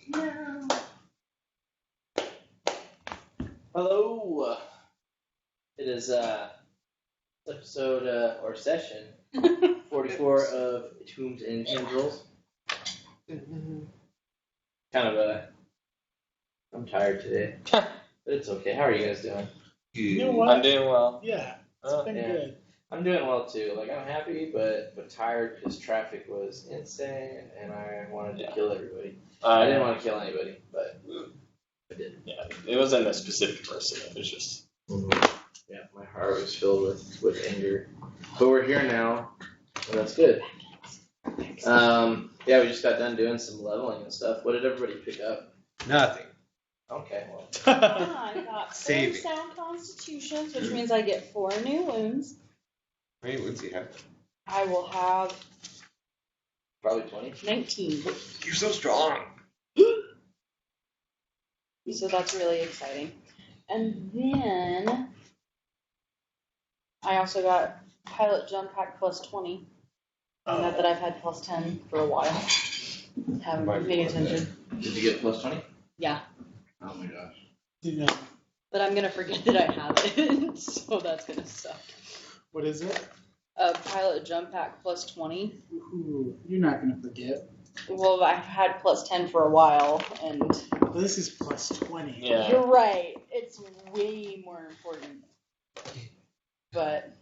No. Hello. It is episode or session 44 of Tombs and Tendrils. Kind of I'm tired today, but it's okay. How are you guys doing? You know what? I'm doing well. Yeah, it's been good. I'm doing well too. Like, I'm happy, but tired because traffic was insane and I wanted to kill everybody. I didn't want to kill anybody, but I did. Yeah, it wasn't a specific person. It was just. Yeah, my heart was filled with anger. But we're here now, and that's good. Yeah, we just got done doing some leveling and stuff. What did everybody pick up? Nothing. Okay, well. I got 4 Saving. sound constitutions, which means I get 4 new wounds. How many wounds do you have? I will have Probably 20. 19. You're so strong. So that's really exciting. And then I also got pilot jump pack plus 20. That I've had plus 10 for a while. Haven't been paying attention. Did you get plus 20? Yeah. Oh my gosh. Yeah. But I'm going to forget that I have it, so that's going to suck. What is it? A pilot jump pack plus 20. Ooh, you're not going to forget. Well, I've had plus 10 for a while, and... Well, this is plus 20. Yeah. You're right. It's way more important. But...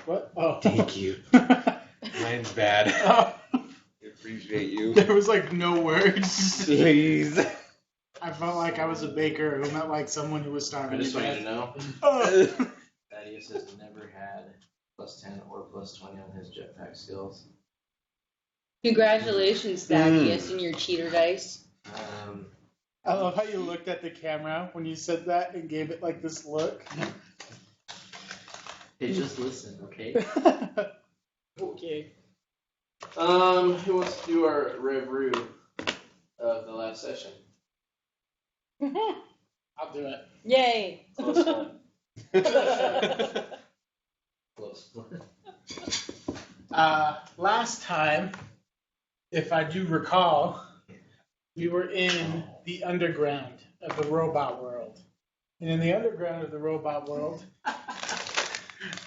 What? Oh. Thank you. Mine's bad. Oh. I appreciate you. There was like no words. Please. I felt like I was a baker who met like someone who was I starving just to want you to death. know, Oh. Thaddeus has never had plus 10 or plus 20 on his jetpack skills. Congratulations, Thaddeus, and your cheater dice. I love how you looked at the camera when you said that and gave it like this look. Hey, just listen, okay? Okay. Who wants to do our review of the last session? I'll do it. Yay! Close one. Close. Last time, if I do recall, we were in the underground of the robot world. And in the underground of the robot world,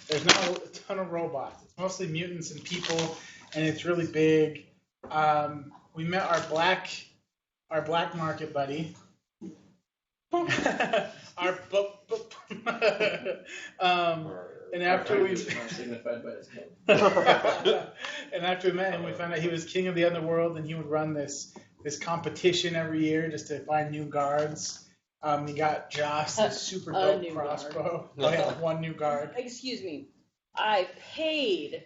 there's not a ton of robots. It's mostly mutants and people, and it's really big. We met our black market buddy. And after we signified by his head. and after we met him, we found out he was king of the underworld, and he would run this competition every year just to find new guards. He got Joss, the super dope crossbow. Oh yeah, one new guard. Excuse me. I paid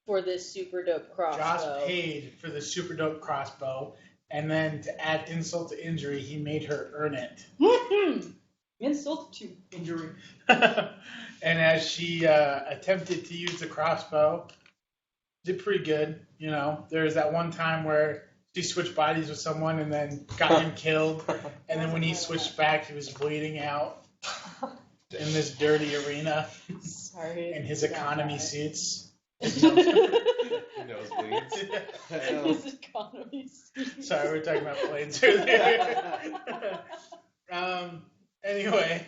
for this super dope crossbow. Joss paid for the super dope crossbow, and then to add insult to injury, he made her earn it. Insult to injury. And as she attempted to use the crossbow, did pretty good. You know, there was that one time where she switched bodies with someone and then got him killed. And then when he switched back, he was bleeding out in this dirty arena. Sorry. In his economy suits. Nosebleeds. His economy suits. Sorry, we were talking about planes earlier. Anyway.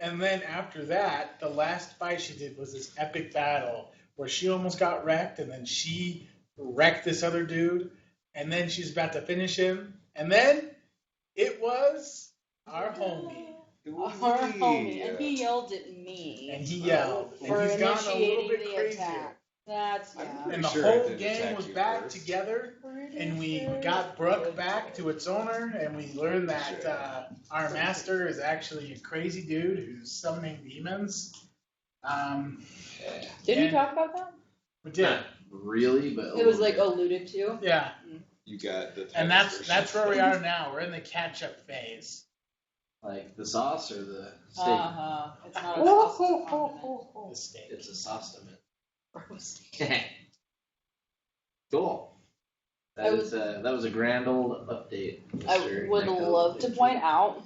And then after that, the last fight she did was this epic battle where she almost got wrecked, and then she wrecked this other dude, and then she's about to finish him, and then it was our homie. Our homie, and he yelled at me. And he yelled, for and he's gotten a little initiating bit the crazier. attack. That's And the Sure, I whole did gang attack was you back first. together, and we got Brooke back to its owner, and we learned that our master is actually a crazy dude who's summoning demons. Didn't you talk about that? We did. Not really, but It was like alluded to. Yeah. You got the. And that's where we are now. We're in the catch-up phase. like the sauce or the steak. It's not a sauce. The steak. It's a sauce-ment. Gross. Cool. That was a grand old update. I Mr. would Nico. love to point out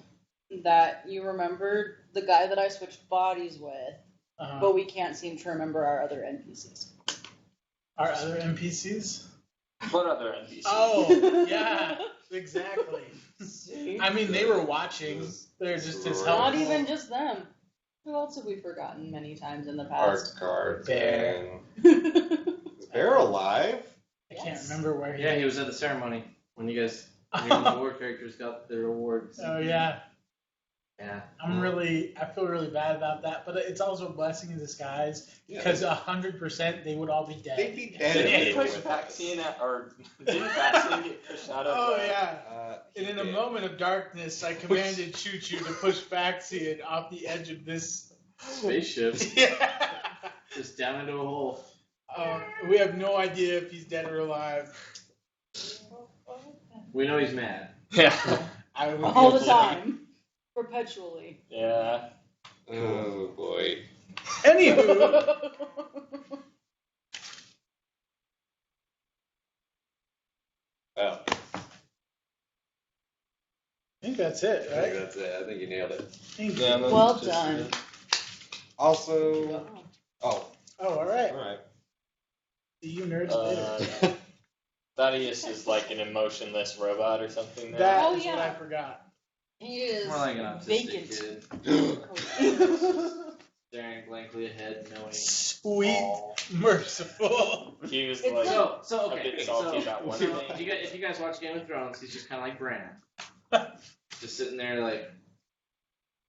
that you remembered the guy that I switched bodies with, but we can't seem to remember our other NPCs. Our other NPCs? What other NPCs? Oh, yeah. Exactly. See? I mean, they were watching. They're just as helpful. Not even just them. Who else have we forgotten many times in the past? Guard. Bear. Is Bear alive? I can't remember where he. Yeah, he was at the ceremony when you guys, when the war characters got their awards. Oh yeah. Yeah. I feel really bad about that, but it's also a blessing in disguise because 100% they would all be dead. They'd be dead. Didn't if he they were push with vaccine us. or didn't vaccine get pushed out of? Oh yeah. He And in a did. moment of darkness, I commanded Choo Choo to push Vaxian off the edge of this Spaceship. Yeah. Just down into a hole. We have no idea if he's dead or alive. We know he's mad. Yeah. I would All the guess. time. Perpetually. Yeah. Oh boy. Anywho, Well, I think that's it, I think right? that's it. I think you nailed it. Thank you. Yeah, no, Well just- done. Also, Oh, all right. all right. See you nerds later. Thaddeus is like an emotionless robot or something. Now. That Oh, is what yeah. I forgot. He is More like an autistic vacant. kid. Staring blankly ahead, knowing Sweet, all. merciful. He was It's like So a okay. bit salty So, about one so thing. if you guys watch Game of Thrones, he's just kind of like Bran. Just sitting there like,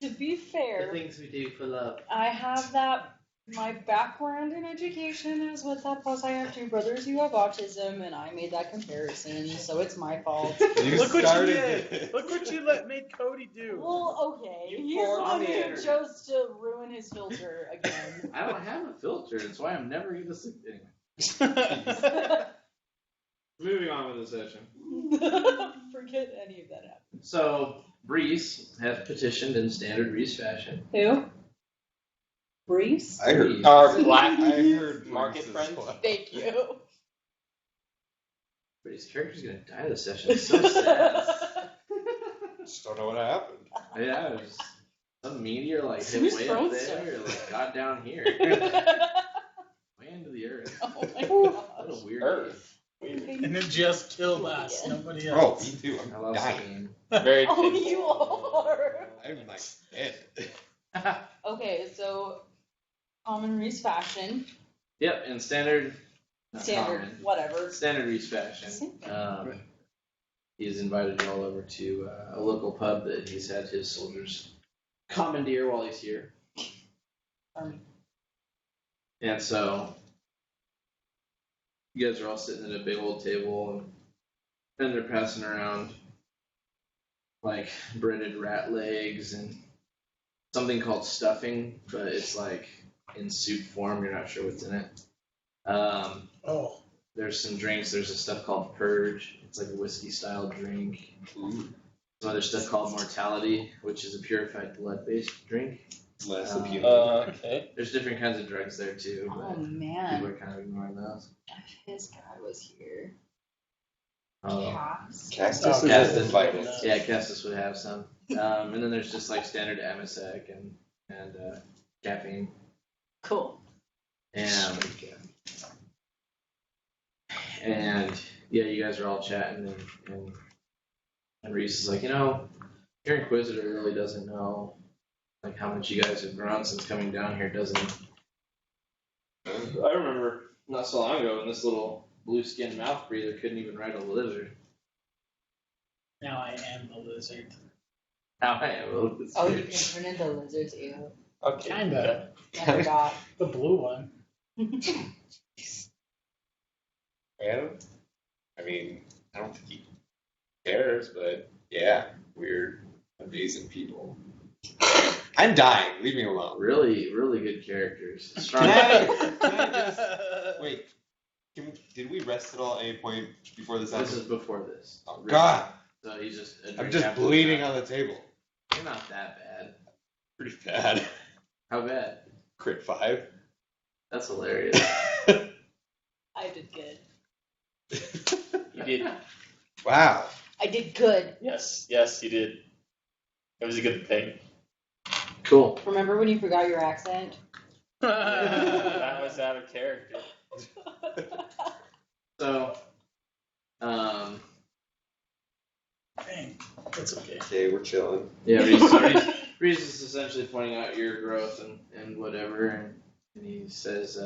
To be the fair, things we do for love. I have that. My background in education is with that. Plus, I have two brothers who have autism, and I made that comparison, so it's my fault. You Look what you started did. it. Look what you made Cody do. Well, okay. You He's the poured one on the who internet. chose to ruin his filter again. I don't have a filter. That's why I'm never gonna see anyway. Moving on with the session. Forget any of that happened. So Breeze has petitioned in standard Breeze fashion. Who? Breeze? I heard. Our black I heard market voices friend. as well. Thank you. Breeze's character's gonna die this session. It's so sad. Just don't know what happened. Yeah, it was some meteor like hit Who's way throwing up stuff? there, like got down here, way into the earth. Oh my What gosh. a weird Earth. And it just killed us. Yeah. Nobody Oh, else. me too. game. I I'm love this dying. game. Very Oh, painful. you are. I'm like dead. Okay, so common Reese fashion, Yep, in standard. not standard, common, whatever. Standard Reese fashion. He's invited you all over to a local pub that he's had his soldiers commandeer while he's here. And so you guys are all sitting at a big old table and they're passing around like breaded rat legs and something called stuffing, but it's like in soup form, you're not sure what's in it. Oh. There's some drinks, there's a stuff called Purge, it's like a whiskey style drink. Ooh, Some other stuff called Mortality, which is a purified blood based drink. less Um, appealing. Okay. There's different kinds of drugs there too, Oh but people man, are kind of ignoring those. if his guy was here. Oh. Cass. Castus Oh, is Castus. invited. Yeah, Castus would have some. And then there's just like standard Amasec and caffeine. Cool. And yeah, you guys are all chatting and Reese is like, your Inquisitor really doesn't know like how much you guys have grown since coming down here, doesn't he? I remember not so long ago when this little blue skinned mouth breather couldn't even ride a lizard. Now I am the lizard. Now I am a little bit Oh, you scared. can turn into lizards, ew. Okay. Kinda. I forgot. The blue one. Well, I mean, I don't think he cares, but yeah, we're amazing people. I'm dying. Leave me alone. Really, really good characters. Strong. Can I just wait? Did we rest at all at any point before this This happened? is before this. Oh God! So he's just. I'm just bleeding on the table. You're not that bad. Pretty bad. How bad? Crit 5. That's hilarious. I did good. You did. Wow. I did good. Yes, you did. It was a good thing. Cool. Remember when you forgot your accent? That was out of character. So, game. It's okay. Okay, we're chilling. Yeah, Reese is essentially pointing out your growth and whatever, and he says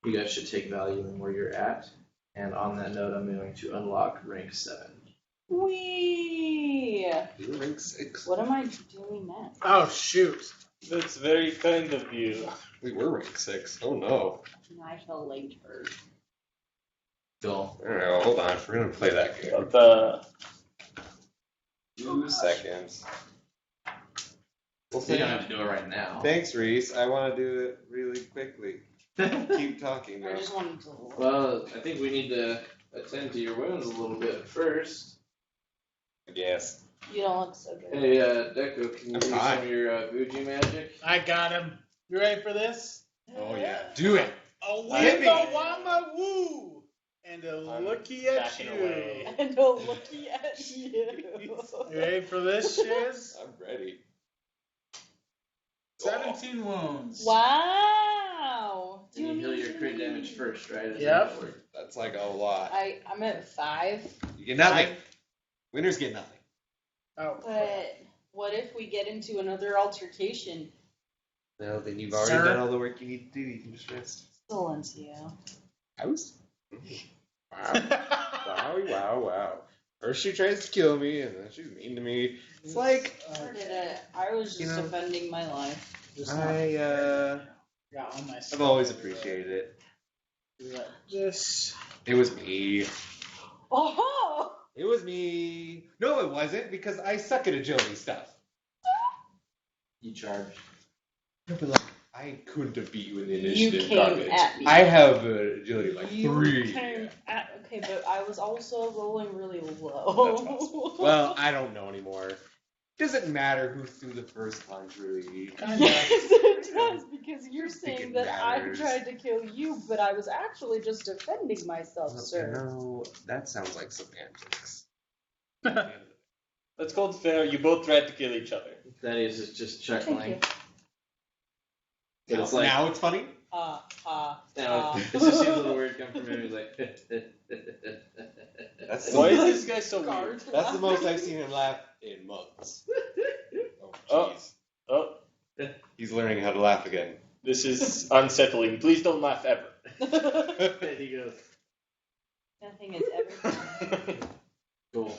you guys should take value in where you're at. And on that note, I'm going to unlock rank 7. Wee! You're rank 6. What am I doing next? Oh, shoot. That's very kind of you. We were rank 6. Oh no. I feel later. Cool. Alright, well, hold on. We're gonna play that game. But the 2 seconds. Well, You don't have to do it right now. Thanks, Reese. I want to do it really quickly. Keep talking, I though. just wanted to. Well, I think we need to attend to your wounds a little bit first. Yes. You don't look so good. Hey, Deco, can you I'm do fine. some of your voodoo magic? I got him. You ready for this? Oh, yeah. Do it. A Hit me. wiggle-wama woo! And a I'm looky at backing you. away. And a looky at you. You ready for this, Shiz? I'm ready. 17 wounds. Wow. And you heal your crit damage first, right? Yep. That's like a lot. I'm at 5, You get nothing. Winners get nothing. Oh, but what if we get into another altercation? Well, then you've already Sir? done all the work you need to do. You can just rest. Silencio. I was. Wow. First she tries to kill me, and then she's mean to me. It's like I was just You know, defending my life. just not got all my I've stuff. always appreciated it. This. It was me. Oh! It was me. No, it wasn't, because I suck at agility stuff. You charged. No, but like, I couldn't have beat you in the You initiative came garbage. at me. I have agility like You 3. came at, okay, but I was also rolling really That's low. Well, I don't know anymore. Doesn't matter who threw the first punch, really. Yes, it does, because you're think saying it that matters. I tried to kill you, but I was actually just defending myself, sir. No, that sounds like semantics. That's called fair. You both tried to kill each other. Thaddeus is just Thank chuckling. you. But it's like, now it's funny? now it just seems a little weird come from him. He's like, That's Why the, is this guy so weird? that's the most I've seen him laugh in months. Oh. jeez. Oh, He's learning how to laugh again. this is unsettling. Please don't laugh ever. and he goes, Nothing is ever. cool.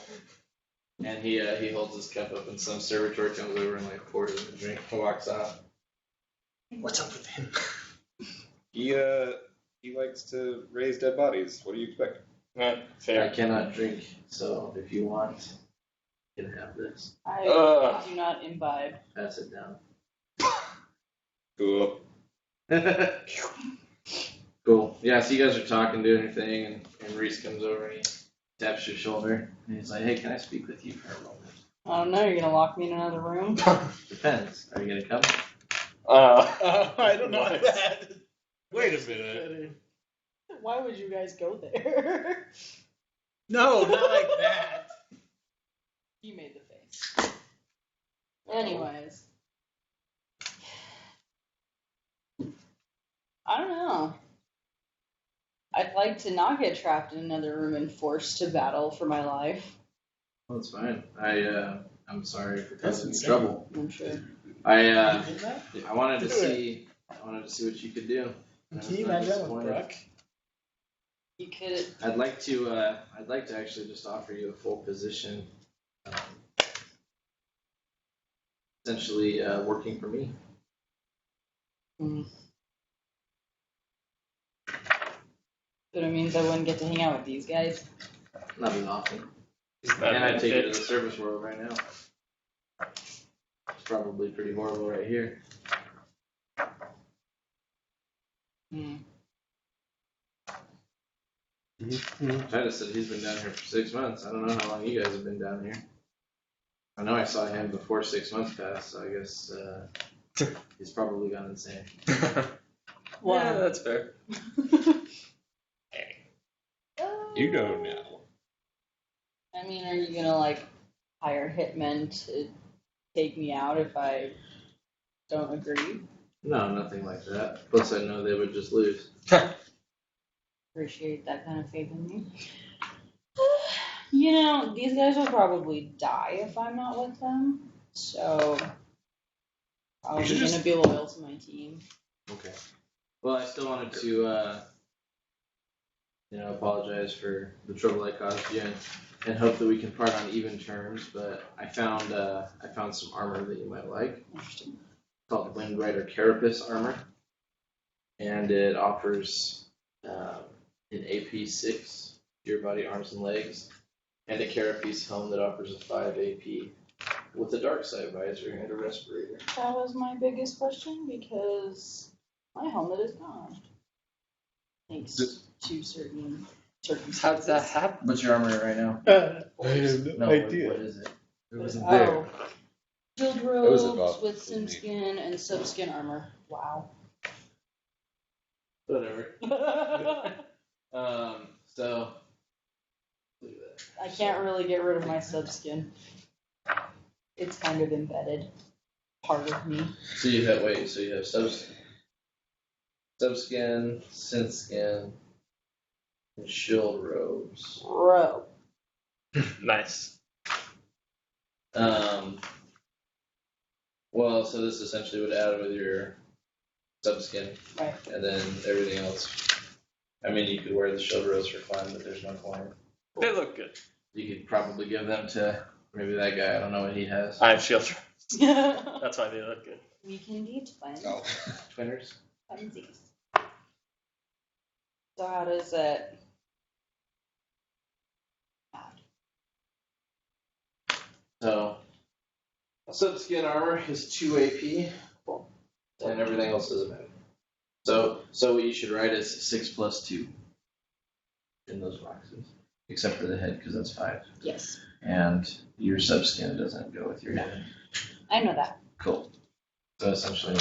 And he holds his cup up, and some servitor comes over and like pours him a drink and walks off. What's up with him? He likes to raise dead bodies. What do you expect? I Fair. cannot drink, so if you want, you can have this. I do not imbibe. Pass it down. Cool. Cool. Yeah, so you guys are talking, doing your thing, and Reese comes over and he taps your shoulder, and he's like, hey, can I speak with you for a moment? I don't know, you're gonna lock me in another room? Depends. Are you going to come? I don't know What? that. Wait a minute. Why would you guys go there? No, not like that. You made the face. Anyways. I don't know. I'd like to not get trapped in another room and forced to battle for my life. Well, that's fine. I'm sorry for That's causing you insane. trouble. I'm sure. I Did that? wanted to Do see what you could do. I Can was you not imagine that with disappointed. Brooke? You could. I'd like to actually just offer you a full position, essentially working for me. But it means I wouldn't get to hang out with these guys. Not as often. That And I take you to benefit. the service world right now. It's probably pretty horrible right here. Titus said he's been down here for 6 months. I don't know how long you guys have been down here. I know I saw him before 6 months passed, so I guess he's probably gone insane. Yeah, that's fair. You don't know. I mean, are you gonna like hire hitmen to take me out if I don't agree? No, nothing like that. Plus, I know they would just lose. Appreciate that kind of faith in me. You these guys will probably die if I'm not with them. So, probably should going to just- be loyal to my team. Okay. Well, I still wanted to, apologize for the trouble I caused you, and hope that we can part on even terms. But I found some armor that you might like. Interesting. It's called Windrider Carapace armor, and it offers an AP6 to your body, arms, and legs, and a carapace helm that offers a 5 AP with a dark side visor and a respirator. That was my biggest question because my helmet is gone. Thanks to certain circumstances. How did that happen? What's your armor right now? I have no What idea. is it? It wasn't there. Oh. Shield It was robes above with me. sim skin and sub skin armor. Wow. Whatever. So look at that. I can't really get rid of my sub skin. It's kind of embedded part of me. So you have subskin, synth skin, and shield robes. Bro. Nice. Well, so this essentially would add with your subskin, Right. and then everything else. I mean, you could wear the shield robes for fun, but there's no point. They look good. You could probably give them to maybe that guy. I don't know what he has. I have shield. We That's why they look good. can be twins. Oh. Twinners. Twinsies. So how does it? So, subskin armor is 2 AP, and everything else doesn't matter. So what you should write is 6 plus 2 in those boxes, except for the head, because that's 5. Yes, And your subskin doesn't go with your head. I know that. Cool. So essentially,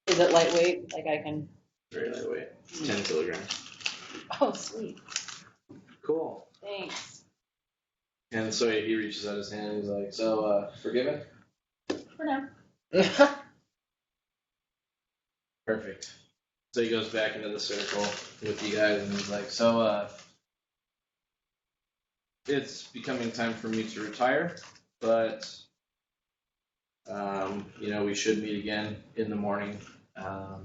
Is it lightweight? Like I can. very lightweight. It's 10 kilograms. Oh, sweet. Cool. Thanks. And so he reaches out his hand and he's like, so, forgiven? For now. Perfect. So he goes back into the circle with you guys and he's like, so, it's becoming time for me to retire, but, we should meet again in the morning. I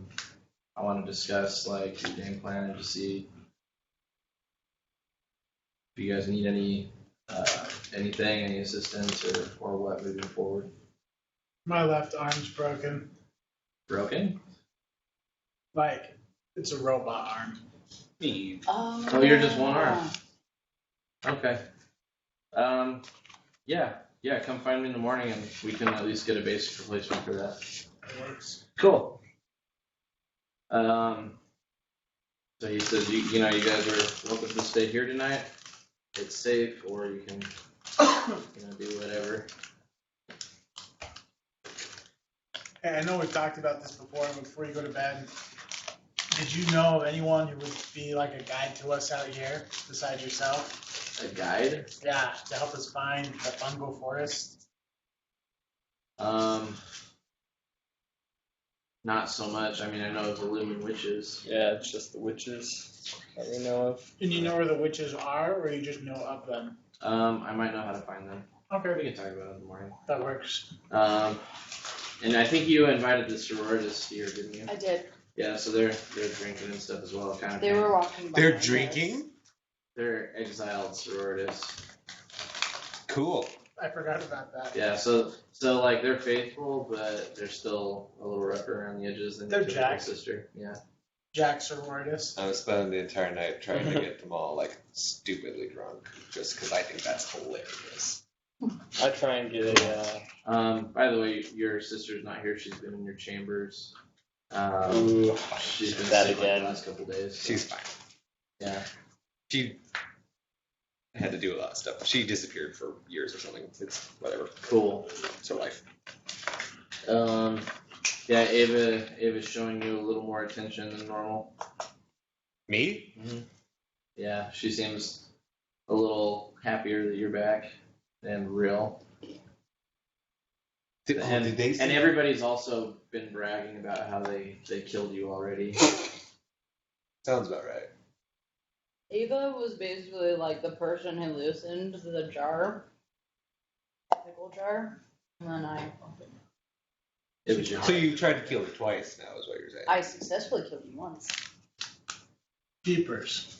want to discuss, like, your game plan and to see if you guys need anything, any assistance or what moving forward. My left arm's broken. Broken? Like, it's a robot arm. Oh, you're just one arm. Okay. Yeah, come find me in the morning and we can at least get a basic replacement for that. It works. Cool. So he says, you guys are welcome to stay here tonight. It's safe, or you can, do whatever. Hey, I know we've talked about this before, but before you go to bed, did you know of anyone who would be like a guide to us out here besides yourself? A guide? Yeah, to help us find the fungal forest. Not so much. I mean, I know of the Lumen Witches. Yeah, it's just the witches that we know of. And you know where the witches are, or you just know of them? I might know how to find them. Okay, We can talk about it in the morning. that works. And I think you invited the sororitas here, didn't you? I did. Yeah, so they're drinking and stuff as well, kind of. They were walking by. They're us. drinking? They're exiled sororitas. Cool. I forgot about that. Yeah, so like they're faithful, but they're still a little rougher around the edges than They're your typical jacked. sister. Yeah. Jack Sororitas. I was spending the entire night trying to get them all, like, stupidly drunk, just because I think that's hilarious. I try and get a. By the way, your sister's not here. She's been in your chambers. Ooh, She's been that sick like again. the last couple days. So. She's fine. Yeah. She had to do a lot of stuff. She disappeared for years or something. It's whatever. Cool. It's her life. Yeah, Ava's showing you a little more attention than normal. Me? Yeah, she seems a little happier that you're back and real. Did they see And everybody's also been bragging about how they killed you already. Sounds about right. Ava was basically like the person who loosened the jar, pickle jar, and then I It was your So you tried to kill her twice now, is what you're saying. I successfully killed you once. Jeepers.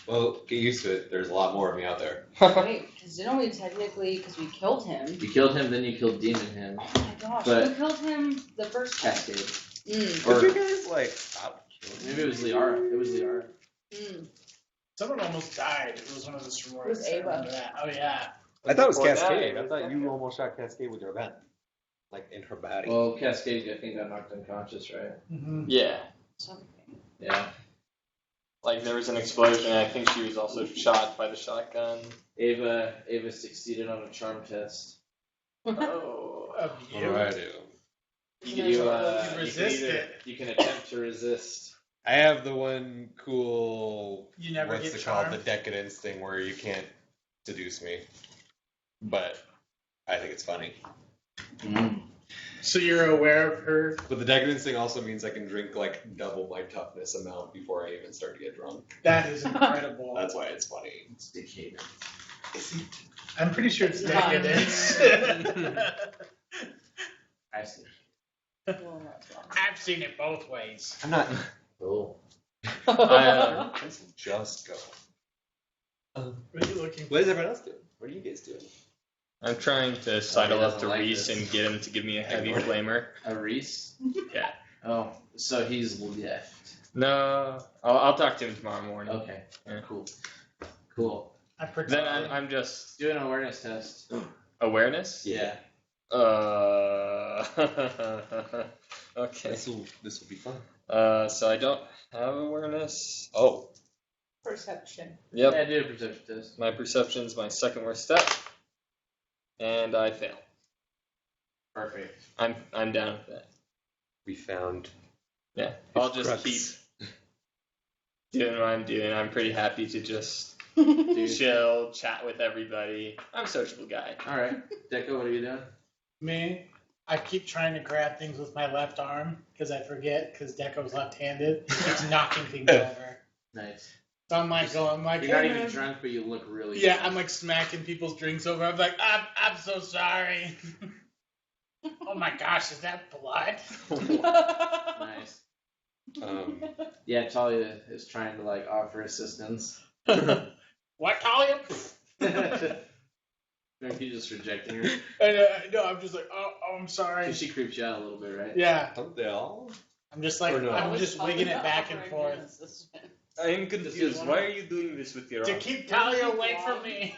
Well, get used to it. There's a lot more of me out there. Wait, because didn't we technically, because we killed him? You killed him, then you killed Demon him. Oh my gosh, But- who killed him the first time? Cascade. Did you guys like stop killing Maybe it was Liara. It was Liara. Someone almost died. It was one of the sororities. It was I Ava. remember that. Oh yeah. I thought it was Before that, Cascade. it I was thought you Becca. almost shot Cascade with your gun. Like in her body. Well, Cascade, I think, got knocked unconscious, right? Mm-hmm. Yeah. Something. Yeah. Like there was an explosion. I think she was also shot by the shotgun. Ava succeeded on a charm test. Oh. Of What you. do I do? You resist it. You can attempt to resist. I have the one cool. You never what's get it called? charmed? The decadence thing where you can't seduce me. But I think it's funny. So you're aware of her. But the decadence thing also means I can drink like double my toughness amount before I even start to get drunk. That is incredible. That's why it's funny. It's decayed. I'm pretty sure it's Yeah. decadence. I see. Well, that's wrong. I've seen it both ways. I'm not. Oh. Let's just go. What are you looking for? What is everyone else doing? What are you guys doing? I'm trying to sidle up to doesn't like Reese this. and get him to give me a heavy Ignore it. flamer. A Reese? Yeah. Oh, so he's left. No, I'll talk to him tomorrow morning. Okay. Yeah. Cool. I Then pretend. I'm just Do an awareness test. awareness. Yeah. Okay. This will be fun. So I don't have awareness. Oh. Perception. Yep. Yeah, do a perception test. My perception's my second worst step, and I fail. Perfect. I'm down with that. We found. Yeah. I'll just keep doing what I'm doing. I'm pretty happy to just chill, chat with everybody. I'm a sociable guy. All right. Deco, what are you doing? Me, I keep trying to grab things with my left arm because I forget because Deco's left-handed. He keeps knocking things over. Nice. So I'm like going like, You're not "Hey, even man." drunk, but you look really Yeah, I'm like smacking people's drinks over. I'm like, I'm so sorry. Oh my gosh, is that blood? nice. Yeah. Talia is trying to like offer assistance. What, Talia? Are you just rejecting her? No, I'm just like, oh, I'm sorry. She creeps you out a little bit, right? Yeah, Don't they all? I'm just like, Or no? I'm just wigging it back and forth I am confused. Why are you doing this with your to arm? keep Talia away from me.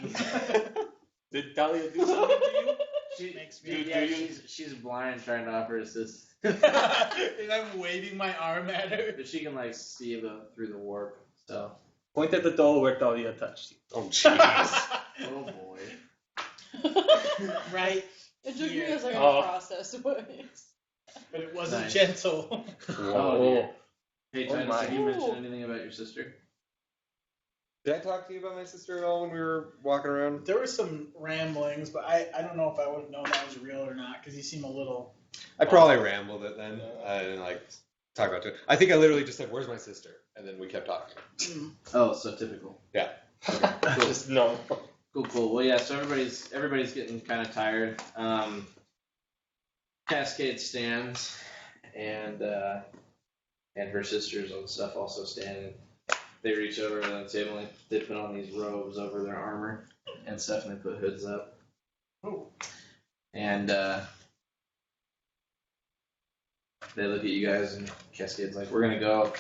Did Talia do something to you? She Makes me. yeah, she's blind trying to offer assistance. And I'm waving my arm at her. But she can like see through the warp. So. Point at the doll where Talia touched you. Oh jeez. Oh boy. Right, It took me Yeah. a second Oh. to process what it is. but it wasn't Nice. gentle. Oh dear. Hey, Oh Titus, my. did you mention anything about your sister? Did I talk to you about my sister at all when we were walking around? There were some ramblings, but I don't know if I would have known that was real or not because you seem a little. I probably rambled it then. I didn't like talk about it. I think I literally just said, "Where's my sister?" and then we kept talking. Oh, so typical. Yeah. Okay, cool. Just no. Cool. Well, yeah. So everybody's getting kind of tired. Cascade stands, and her sisters and stuff also stand. And they reach over to the table and they put on these robes over their armor and stuff, and they put hoods up. Oh. And they look at you guys, and Cascade's like, "We're gonna go out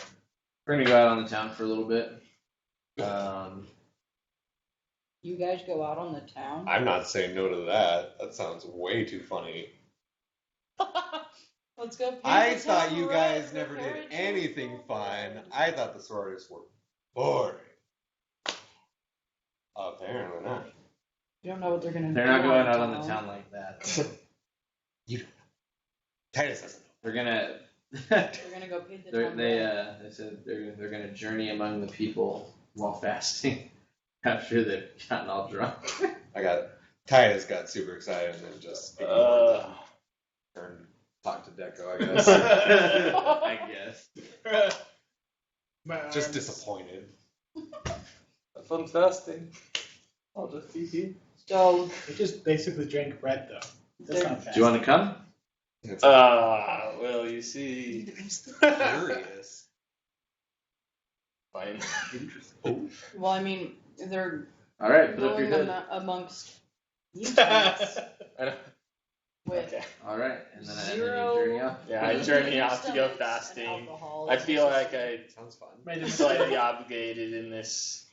on the town for a little bit." You guys go out on the town? I'm not saying no to that. That sounds way too funny. Let's go paint I the thought town you red guys for never did Heritage. anything fun. I thought the sororists were boring. Apparently not. You don't know what they're gonna do. They're not going out the on the town like that. Titus doesn't. They're gonna. They're gonna go paint the town they red. they said they're gonna journey among the people while fasting after they've gotten all drunk. Titus got super excited and then just turned talk to Deco, I guess. I guess. My Just arms- disappointed. Have fun fasting. I'll just feed you. So We just basically drank bread, though. That's There- not fast. Do you want to come? Well, you see. I'm still curious. Fine. Interesting. well, I mean, they're All right, put up your going hood. amongst mutants I don't- with Okay. All right, and then Zero- you journey up. Yeah, I journey off to go fasting. I feel like I Sounds fun. Right in slightly obligated in this,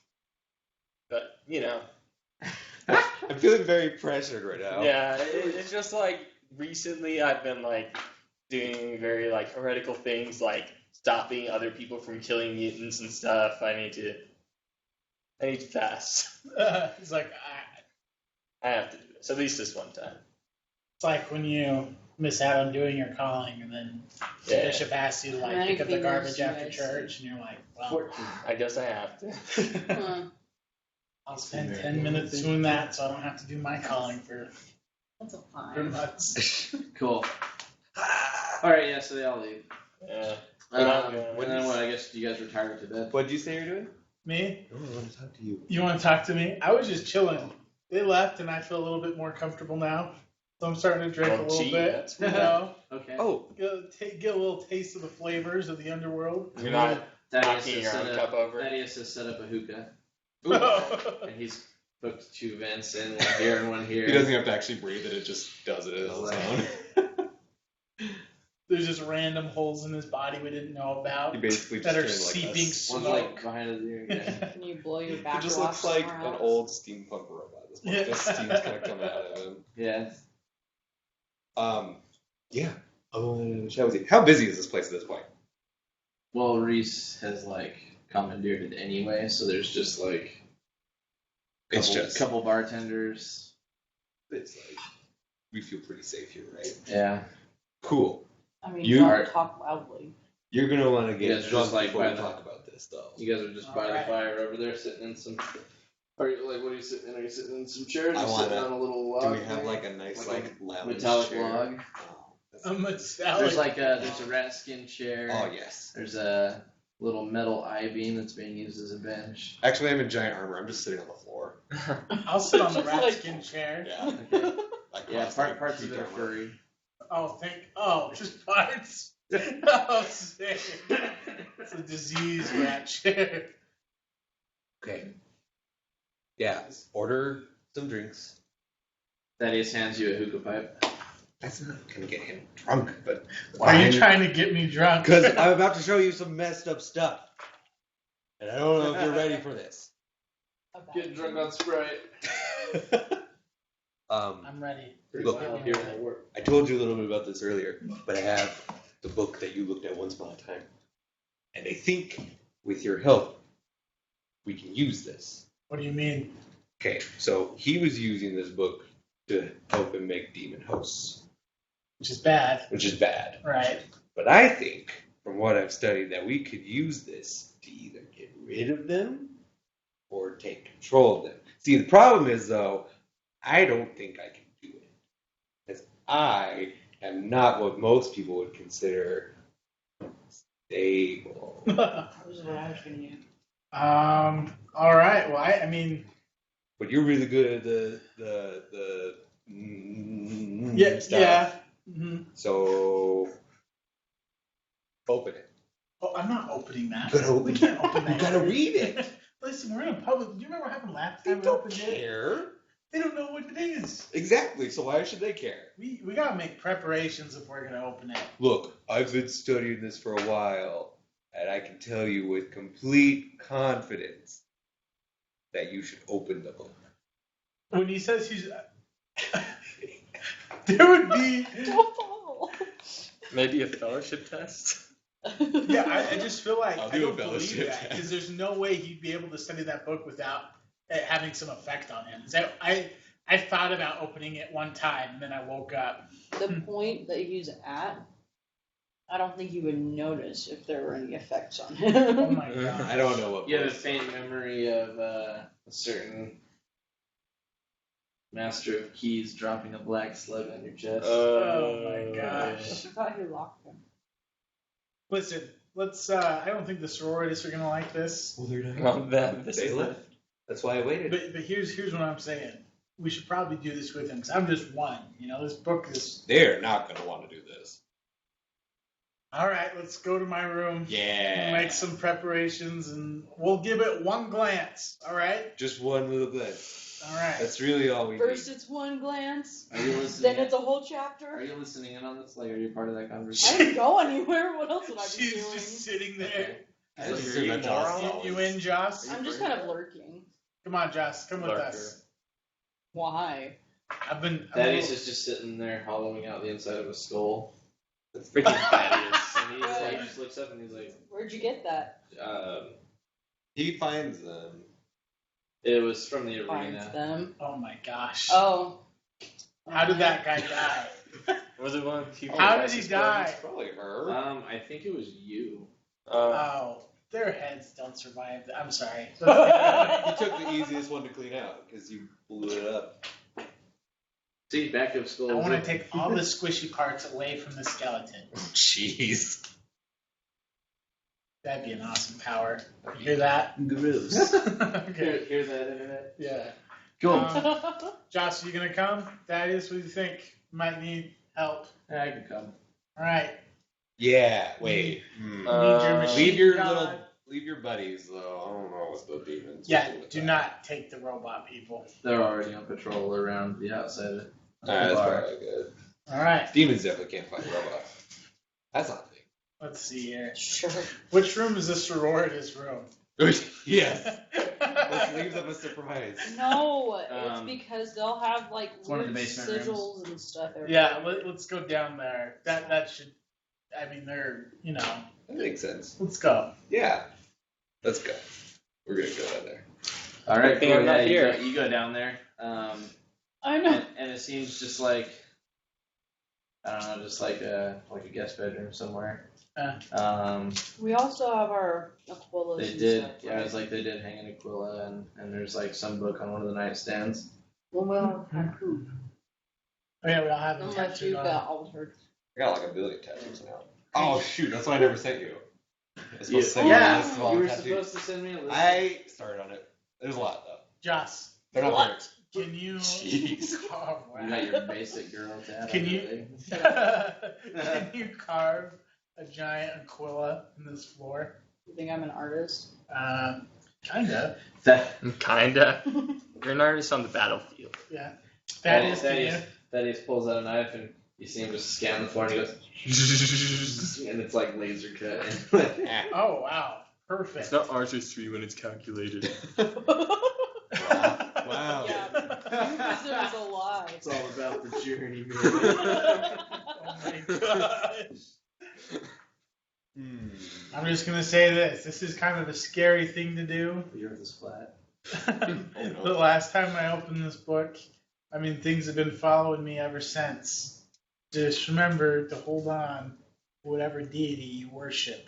but you know, I'm feeling very pressured right now. yeah, it's just like recently I've been like doing very like heretical things, like stopping other people from killing mutants and stuff. I need to fast. It's like I have to do this at least this one time. it's like when you miss out on doing your calling, and then the Yeah. bishop asks you to like Manic pick up the garbage fingers, after yes. church, and you're like, well, 14. I guess I have to. I'll spend 10 minutes doing that, so I don't have to do my calling for That's a months. Cool. All right, yeah. So they all leave. Yeah. And then what? I guess you guys retire to bed. What did you say you're doing? Me? No, I want to talk to you. You want to talk to me? I was just chilling. They left, and I feel a little bit more comfortable now. So I'm starting to drink a little gee, bit. that's You know, Okay. Oh, get a little taste of the flavors of the underworld. You're not Thaddeus knocking has your set own up. cup over. Thaddeus has set up a hookah, Ooh. and he's booked 2 vents in, one here and one here. he doesn't have to actually breathe it; it just does it as its own. There's just random holes in his body we didn't know about He basically that are just turned like seeping One's like smoke. behind his ear. Yeah. Can you blow your it back just off looks like somewhere an else? old steampunk robot. At this point. Yeah. The steam's kind of coming out of him. Yeah. Yeah. Shall we see? How busy is this place at this point? Well, Reese has like commandeered it anyway, so there's just like It's just couple bartenders. it's like we feel pretty safe here, right? Yeah. Cool. I mean, You- don't talk loudly. You're gonna want to You guys get are drunk just, like, before by we the- talk about this, though. You guys are just by Alright. the fire over there, sitting in some. Are you like? What are you sitting in? Are you sitting in some chairs? I Or sitting wanna- on a little log? Do we have thing? like a nice Like like lounge metallic chair? log? Oh, that's- A metallic. There's like there's a rat skin chair. oh yes. There's a little metal I-beam that's being used as a bench. Actually, I'm in giant armor. I'm just sitting on the floor. I'll sit on the Just rat like- skin chair. Yeah. Okay. Like, Yeah, like parts of it are peak armor. furry. Oh, just parts. Oh, sick. It's a disease rat chair. Okay. Yeah. Order some drinks. Thaddeus hands you a hookah pipe. That's not gonna get him drunk, but Why are you trying to get me drunk? Because I'm about to show you some messed up stuff, and I don't know if you're ready for this. Getting drunk on Sprite. I'm ready. Look, Get me Here ready. will work. I told you a little bit about this earlier, but I have the book that you looked at once upon a time, and I think with your help, we can use this. What do you mean? Okay, so he was using this book to help him make demon hosts, Which is bad, which is bad. right? But I think, from what I've studied, that we could use this to either get rid of them or take control of them. See, the problem is, though, I don't think I can do it. Because I am not what most people would consider stable. That was what I was gonna use. All right. Well, I mean, But you're really good at the yeah, stuff. yeah. Mm-hmm. So, open it. Oh, I'm not opening that. You gotta open We it. can't open that. You gotta read it. Listen, we're in a public. Do you remember what happened last They time we don't opened it? care. They don't know what it is. Exactly. So why should they care? We gotta make preparations if we're gonna open it. Look, I've been studying this for a while, and I can tell you with complete confidence that you should open the book. When he says he's, there would be. Maybe a fellowship test. Yeah, I just feel like I'll I do a don't believe fellowship that test. because there's no way he'd be able to study that book without it having some effect on him. So I thought about opening it one time, and then I woke up. The point that he's at, I don't think you would notice if there were any effects on Oh him. my god! I don't know what You have a book. faint memory of a certain master of keys dropping a black slug on your chest. Oh my gosh! I thought he locked him. Listen, let's. I don't think the sororities are gonna like this. Well, they're not. Well, this They is left. That's why I waited. But here's what I'm saying. We should probably do this with him because I'm just one. You know, this book is. They're not going to want to do this. All right, let's go to my room. Yeah. We'll make some preparations and we'll give it one glance. All right. Just one little glance. All right. That's really all we First need. it's one glance, Are you listening? then it's a whole Are chapter. you listening in on this? Like, are you part of that I conversation? didn't go anywhere. What else would I be She's doing? just sitting there. I Like, just are you assume that moron? John's You, always- you in, Joss? I'm just kind of lurking. Come on, Joss. Come with Lurker. us. Why? I've been. Thaddeus is just sitting there hollowing out the inside of a skull. That's freaking Thaddeus. And he's like, just looks up and he's like, Where'd you get that? He finds them. it was from the Finds arena. them. Oh my gosh. Oh. How did that guy die? Was it one of the people? How that did he was die? It's probably her. I think it was you. Oh, their heads don't survive. I'm sorry. You took the easiest one to clean out because you blew it up. See, back of skull. I want to take all the squishy parts away from the skeleton. Jeez. That'd be an awesome power. You hear that? Gross. Okay. Hear that, internet? Yeah. Cool. Josh, you gonna come? Thaddeus, what do you think? Might need help. Yeah, I can come. All right. Yeah. Wait. Need your machine Leave your god. leave your buddies though. I don't know what the demons. Yeah. will do with Do that. not take the robot people. They're already on patrol around the outside of the That's bar. probably good. All right. Demons definitely can't fight robots. That's not a thing. Let's see here. Sure. Which room is the sororitas room? Yes. Let's leave them a surprise. No, it's Um, because they'll have like one of the weird basement sigils and stuff everywhere. Yeah. Let's go down there. That should. I mean, they're. You know. That makes sense. Let's go. Yeah. Let's go. We're gonna go down there. All right, Good thing cool. I'm not Yeah, here. you go down there. I know. And it seems just like, I don't know, just like a guest bedroom somewhere. We also have our Aquilas. They and did, stuff, yeah, right? it's like they did hang an Aquila, and there's like some book on one of the nightstands. Well, tattooed. Oh yeah, we all have them Unless you tattooed on. got altered. I got like a billion tattoos now. Oh shoot, that's why I never sent you. I was supposed to Yeah, send you a list of all you the were tattoos. supposed to send me a list. I started on it. There's a lot though. Joss, They're not What? can you? Jeez. Oh, You wow. got your basic girl tat. Can on you- your leg. Can you carve a giant Aquila in this floor? You think I'm an artist? Kinda. That Kinda. You're an artist on the battlefield. Yeah. Thaddeus, can you? Thaddeus pulls out a knife and you see him just scan the floor and he goes, and it's like laser cut. Oh wow, perfect. It's not artistry when it's calculated. Wow. Yeah, Inquisitor is a lie. It's all about the journey, man. Oh my gosh. I'm just gonna say this. This is kind of a scary thing to do. The earth is flat. The last time I opened this book, I mean, things have been following me ever since. Just remember to hold on to whatever deity you worship,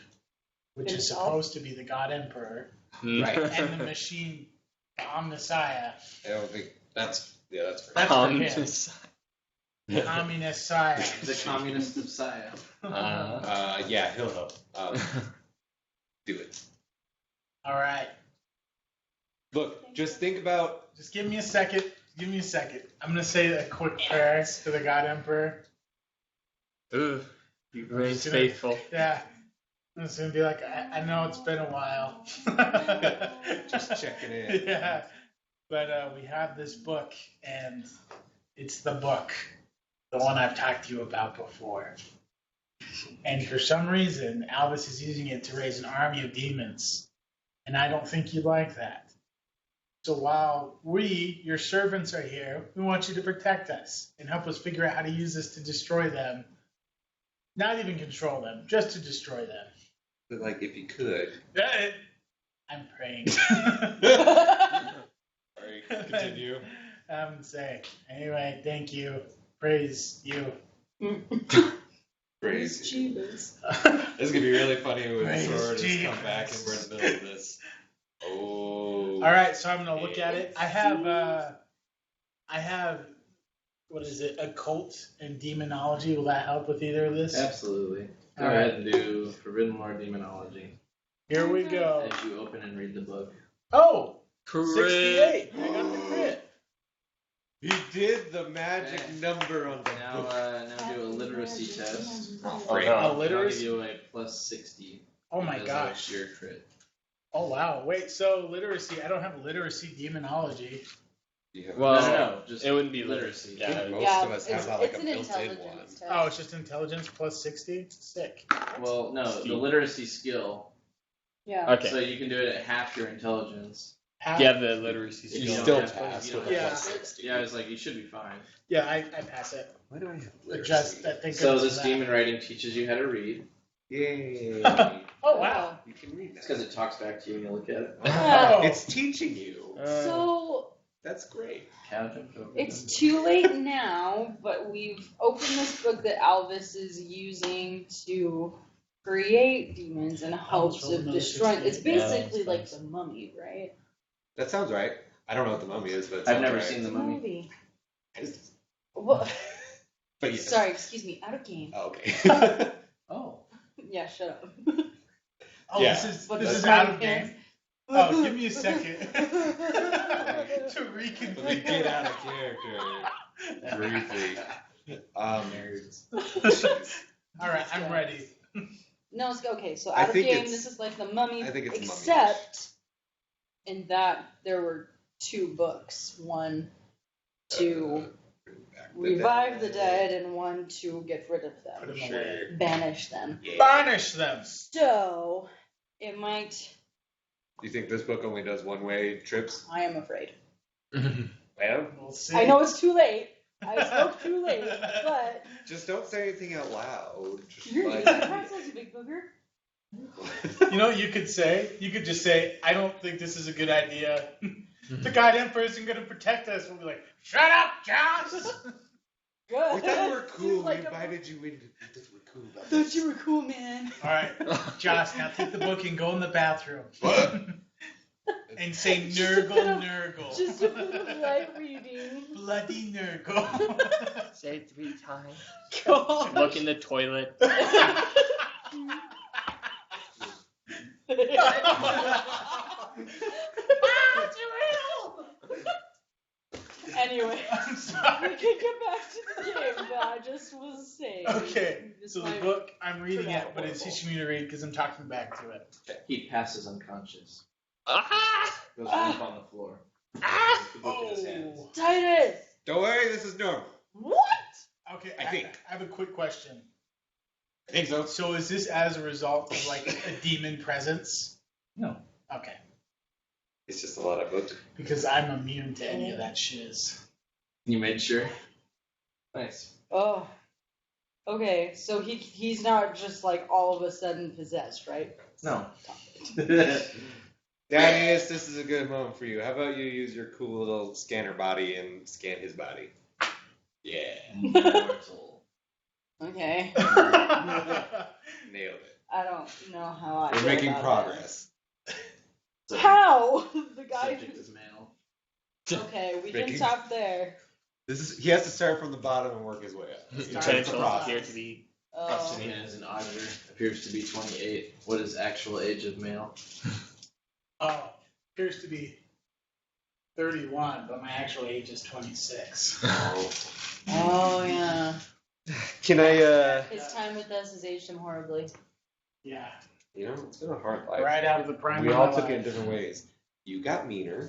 which is Himself? supposed to be the God Emperor Right. and the machine, the Omnissiah, I don't think that's fair. That's for him. Communist. the Communist Sire. The communist Messiah. Yeah, he'll help. Do it. All right, Look, just think about. just give me a second. Give me a second. I'm gonna say a quick prayer to the God Emperor. Ugh. He remains gonna- faithful. Yeah. I'm just gonna be like, I know it's been a while. Just checking in. Yeah. But we have this book, and it's the book, the one I've talked to you about before. And for some reason, Alvis is using it to raise an army of demons. And I don't think you'd like that. So while we, your servants, are here, we want you to protect us and help us figure out how to use this to destroy them. Not even control them, just to destroy them. But like, if you could. I'm praying. Sorry, continue. Say. Anyway, thank you. Praise you. Praise. Jeebus. This is gonna be really funny when Praise sororists Jesus. come back and we're in the middle of this. Oh. All right, so I'm gonna look at it. I have, what is it? Occult and demonology. Will that help with either of this? Absolutely. Go ahead and do Forbidden Lore Demonology Here we go. as you open and read the book. Oh, Crit. 68. I got the crit. He did the magic Okay. number on the Now, now do a literacy test. Oh, A no. I'll give literacy? you a plus 60. Oh my because gosh. of your crit. Oh wow. Wait, so literacy, I don't have literacy demonology. Yeah. Well, No, just it wouldn't be literacy. I Yeah. think most Yeah, of us have it's, not like it's a an built-in one. intelligence test. Oh, it's just intelligence plus 60? Sick. Well, no, the Steve. literacy skill. Yeah. Okay. So you can do it at half your intelligence. Half? Yeah, the literacy If You you skill. still don't have- pass if you with don't a Yeah. plus 60. Yeah, I was like, you should be fine. Yeah, I pass it. Why do I have Adjust, I literacy? think. So it's this that. demon writing teaches you how to read. Yay. Oh wow. You can read It's that. because it talks back to you when you look at it. Oh. It's teaching you. So That's great. Cow jumped over it's them. too late now, but we've opened this book that Alvis is using to create demons in hopes rolled of another destroying. It's 68. basically Yeah, like that's the mummy, right? That sounds right. I don't know what the mummy is, but it I've sounds never right. seen the mummy. What? But yes. Sorry, excuse me. Out of game. Oh, okay. Oh. Yeah, shut up. Oh, Yeah. this But is the out of pants- game. Oh, give me a second to Let me reconfigure. get out of character briefly. Nerds. All right, I'm ready. No, it's okay. So I out of think game, it's- this is like the mummy, I think it's mummy-ish. except in that there were two books. One to revive the dead, and one to get rid of Put them, 'em away. banish them. Banish them. So it might. Do you think this book only does one-way trips? I am afraid. Well, We'll see. I know it's too late. I spoke too late, but just don't say anything out loud. Just you're like- eating pretzels, you big booger. You know what you could say? You could just say, I don't think this is a good idea. The goddamn person going to protect us. We'll be like, shut up, Josh! Good. We thought we were cool. Like We a- invited you in. We thought we were cool about Thought this. you were cool, man. All right, Josh, now take the book and go in the bathroom. What? And say Just a bit Nurgle, of- Nurgle. Just a bit of light reading. Bloody Nurgle. Say it 3 times. God. Look in the toilet. Anyway, I'm we sorry. can get back to the game, but I just was saying. Okay, this so the might- book, I'm reading it, but it's horrible. teaching me to read because I'm talking back to it. He passes unconscious. Ah! Goes Ah! limp on the floor. Ah! With the book in his hands. Titus! Don't worry, this is normal. What? Okay, I think. I have a quick question. I think so. So is this as a result of like a demon presence? No. Okay, It's just a lot of books. because I'm immune to any of that shiz. You made sure? Nice. Oh. Okay, so he's not just like all of a sudden possessed, right? No. Darius, this is a good moment for you. How about you use your cool little scanner body and scan his body? Yeah. Mortal. Okay. Nailed it. I don't know how I We're feel making about progress. that. How? The guy Subject is male. Okay, we can Making- stop there. He has to start from the bottom and work his way up. His It's a potential process. appear to be. Oh. Seen as an auditor. Appears to be 28. What is actual age of male? Oh, appears to be 31, but my actual age is 26. Oh yeah. Can I, His time with us has aged him horribly. Yeah, you know, it's been a hard life. right out of the prime We of all my took it in life. different ways. You got meaner.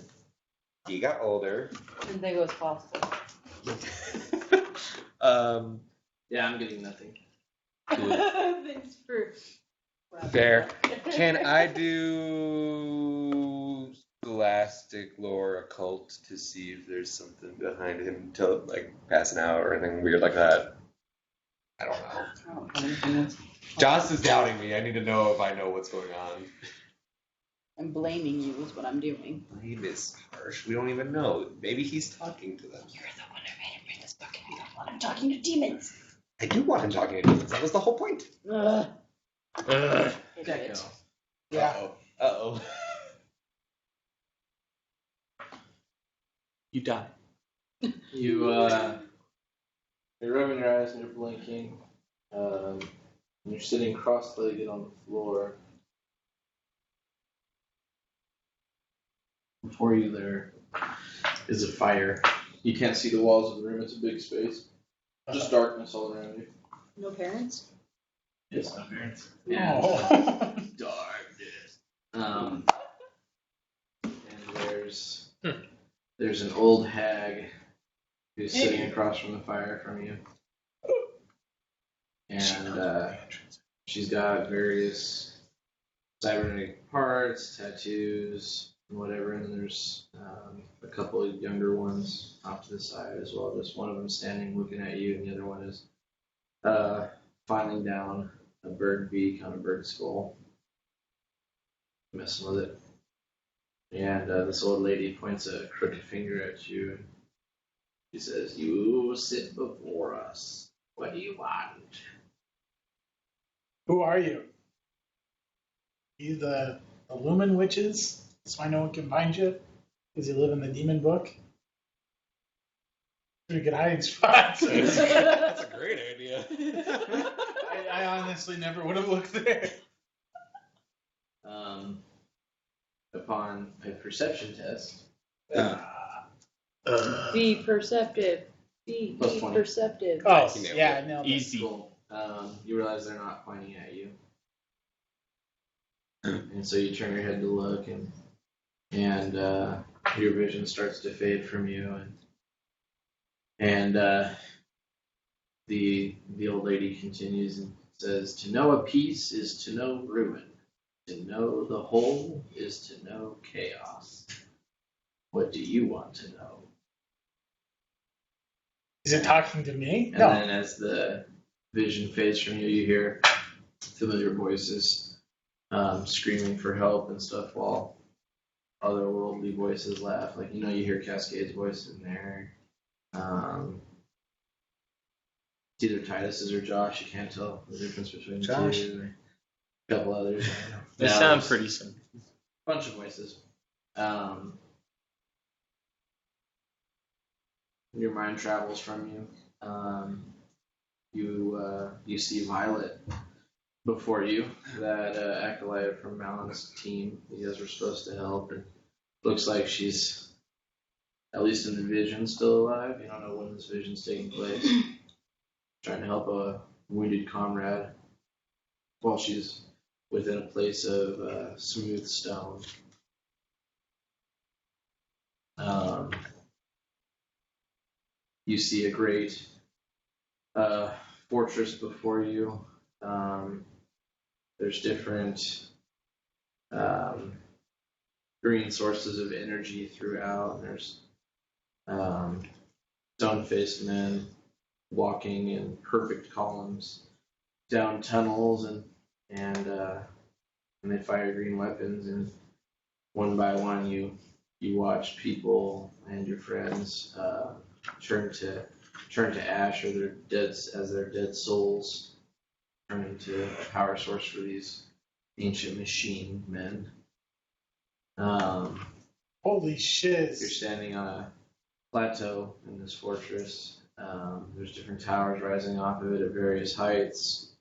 He got older. Didn't think it was possible. Yeah, I'm getting nothing. Thanks for. Fair. Can I do Scholastic Lore Occult to see if there's something behind him to like passing out or anything weird like that? I don't know. I don't know anything else. Joss is doubting me. I need to know if I know what's going on. I'm blaming you is what I'm doing. Blame is harsh. We don't even know. Maybe he's talking to them. You're the one who made him read this book, and you don't want him talking to demons. I do want him talking to demons. That was the whole point. Ugh. Ugh. Idiot. Yeah. Uh-oh. You die. You're rubbing your eyes and you're blinking. And you're sitting cross-legged on the floor. Before you there is a fire. You can't see the walls of the room. It's a big space. Just darkness all around you. No parents? Yes, no parents. Oh. Darkness. And there's an old hag who's sitting across from the fire from you. And she's got various cybernetic parts, tattoos, and whatever. And there's a couple of younger ones off to the side as well. Just one of them standing looking at you, and the other one is filing down a bird beak on a bird skull, messing with it. And this old lady points a crooked finger at you, and she says, "You sit before us. What do you want?" Who are you? You the Lumen Witches? So I know one can find you? Because you live in the demon book? Pretty good hiding spot. That's a great idea. I honestly never would have looked there. Upon a perception test, Be perceptive. Be Plus 20. perceptive. Oh, You nailed yeah, it. I nailed it. Easy. cool. You realize they're not pointing at you. And so you turn your head to look, and your vision starts to fade from you, and the old lady continues and says, "To know a piece is to know ruin. To know the whole is to know chaos. What do you want to know?" Is it talking to me? And No. then as the vision fades from you, you hear familiar voices screaming for help and stuff, while otherworldly voices laugh. Like, you hear Cascade's voice in there. It's either Titus's or Josh. You can't tell the difference between the Josh. two. A couple others. They sound pretty simple. Bunch of voices. Your mind travels from you. You see Violet before you, that acolyte from Malin's team. You guys were supposed to help, and looks like she's, at least in the vision, still alive. You don't know when this vision's taking place. Trying to help a wounded comrade while she's within a place of smooth stone. You see a great fortress before you. There's different green sources of energy throughout. There's stone-faced men walking in perfect columns down tunnels, and they fire green weapons, and one by one you watch people and your friends turn to ash, or their dead souls turn into a power source for these ancient machine men. Holy shit. You're standing on a plateau in this fortress. There's different towers rising off of it at various heights.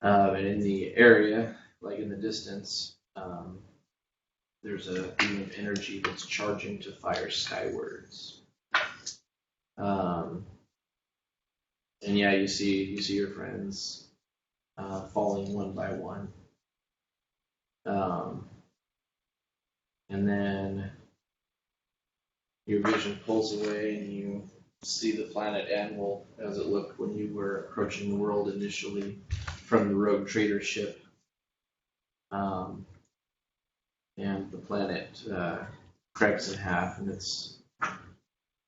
And in the area, like in the distance, there's a beam of energy that's charging to fire skywards. And yeah, you see your friends falling one by one. And then your vision pulls away, and you see the planet Anvil as it looked when you were approaching the world initially from the rogue trader ship. And the planet cracks in half, and it's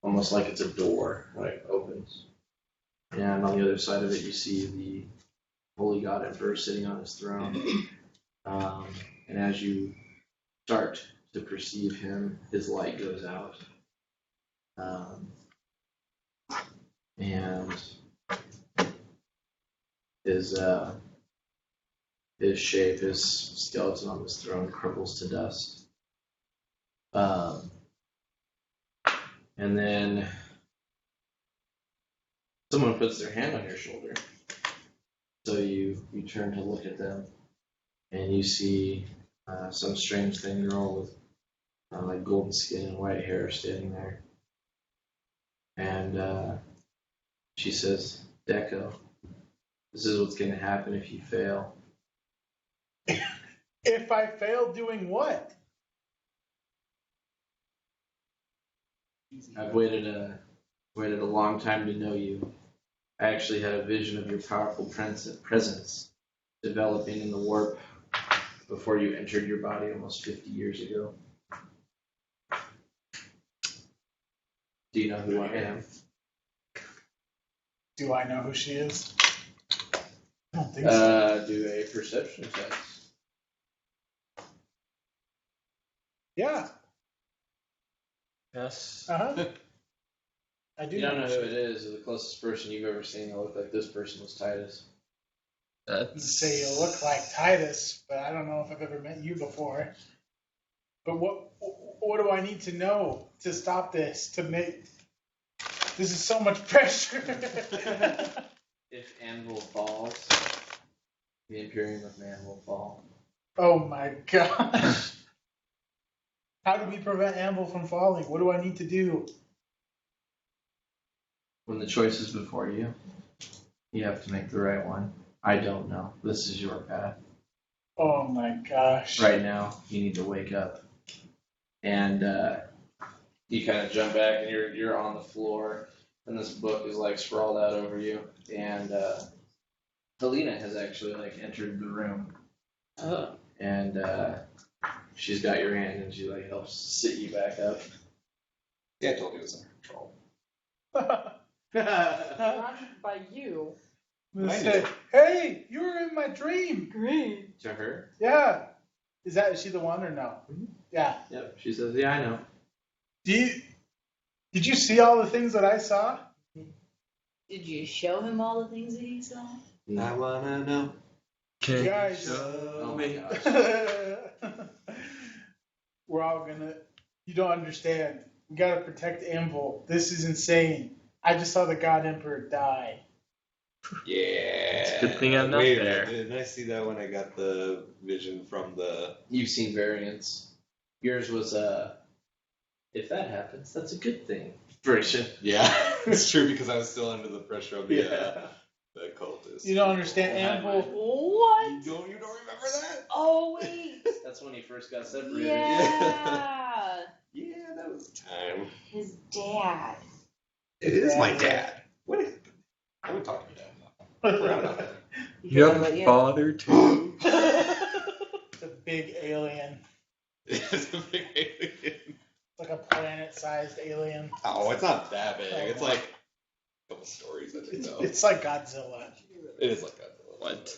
almost like it's a door when it opens. And on the other side of it, you see the holy god Emperor sitting on his throne. And as you start to perceive him, his light goes out. And his shape, his skeleton on his throne crumbles to dust. And then someone puts their hand on your shoulder. So you turn to look at them, and you see some strange thing girl with like golden skin and white hair standing there. And she says, Deco, this is what's going to happen if you fail. If I fail doing what? I've waited a long time to know you. I actually had a vision of your powerful presence developing in the warp before you entered your body almost 50 years ago. Do you know who I am? Do I know who she is? I don't think so. Do a perception test. Yeah. Yes. Uh-huh. I do You don't know who who she it is, or the closest person you've ever seen that looked like this person was Titus. You say you look like Titus, but I don't know if I've ever met you before. But what do I need to know to stop this? This is so much pressure. If Anvil falls, the Imperium of Man will fall. Oh my gosh. How do we prevent Anvil from falling? What do I need to do? When the choice is before you, you have to make the right one. I don't know. This is your path. Oh my gosh. Right now, you need to wake up. And you kind of jump back, and you're on the floor, and this book is like sprawled out over you. And Helena has actually like entered the room, and she's got your hand, and she like helps sit you back up. Yeah, I told you it was under control. Not by you. They say, hey, you were in my dream. Great. To her? Yeah. Is she the one or no? Yeah. Yep. She says, yeah, I know. Did you see all the things that I saw? Did you show him all the things that he saw? I wanna know. Guys. Oh my gosh. We're all you don't understand. We gotta protect Anvil. This is insane. I just saw the God Emperor die. Yeah. It's a good thing I'm not Wait a there. minute, didn't I see that when I got the vision from the... You've seen variants. Yours was, if that happens, that's a good thing. Version. Yeah, it's true because I was still under the pressure of the cultist. You don't understand Anvil. What? You don't remember that? Oh, wait. That's when he first got separated. Yeah. Yeah, that was the time. His dad. It is my dad. What is... I would talk to your dad. We're out of it. You have a father too? It's a big alien. It's a big alien. It's like a planet-sized alien. Oh, it's not that big. It's like a couple stories, I think, though. It's like Godzilla. It is like that. What?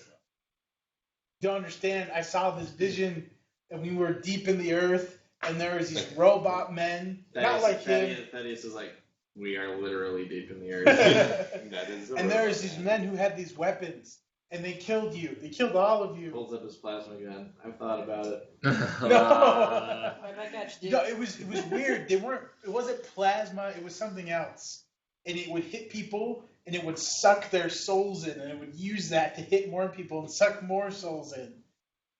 You don't understand. I saw this vision, and we were deep in the earth, and there was these robot men, not like him. Thaddeus is like, we are literally deep in the earth. That is And there was these men who had these weapons, and they killed you. They killed all of you. Holds up his plasma gun. I've thought about it. No. What have I got you, No, it was weird. It wasn't plasma, it was something else. And it would hit people, and it would suck their souls in, and it would use that to hit more people and suck more souls in.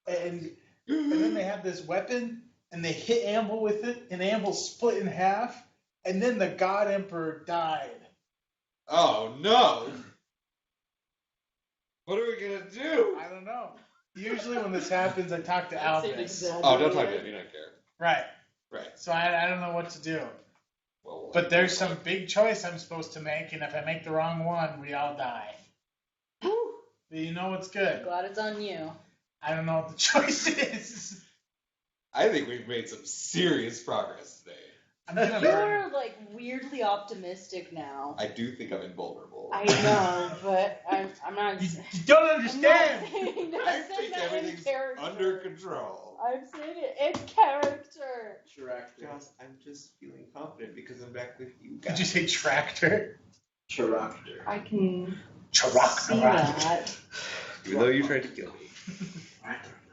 And then they had this weapon, and they hit Anvil with it, and Anvil split in half, and then the God Emperor died. Oh, no! What are we gonna do? I don't know. Usually when this happens, I talk to Alvis. Oh, don't talk to him. You don't care. Right. Right. So I don't know what to do. Well, But there's some big choice I'm supposed to make, and if I make the wrong one, we all die. Whew. But you know what's good? Glad it's on you. I don't know what the choice is. I think we've made some serious progress today. I'm gonna burn. You're like weirdly optimistic now. I do think I'm invulnerable. I know, but I'm not. You don't I'm not understand. saying, not I saying think that in everything's character. under control. I'm saying it in character. Joss, I'm just feeling confident because I'm back with you guys. Did you say tractor? Tractor. I can see Tractor. that. Even though you tried to kill me.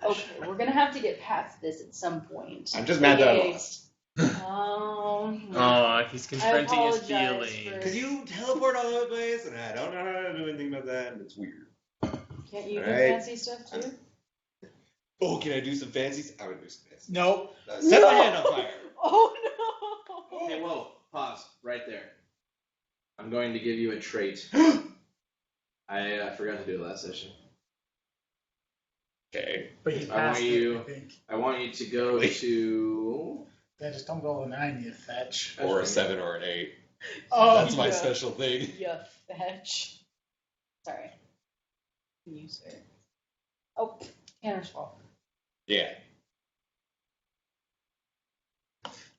Okay, we're gonna have to get past this at some point. I'm just mad that I Okay. lost. Oh. Oh, he's confronting his apologize feelings. for- Because you teleport all over the place, and I don't know how to do anything about that, and it's weird. Can't you do Alright. fancy stuff too? Oh, can I do some fancies? I would do some fancies. Nope. Set my hand on fire. Oh no! Hey, whoa, pause, right there. I'm going to give you a trait. I forgot to do it last session. Okay. But you I passed want it, you- I think. I want you to go to... Yeah, just don't roll a 9, you fetch. Or a 7 or an 8. Oh, That's my yeah. special thing. You fetch. Sorry. You, sir. Oh, Tanner's fault. Yeah.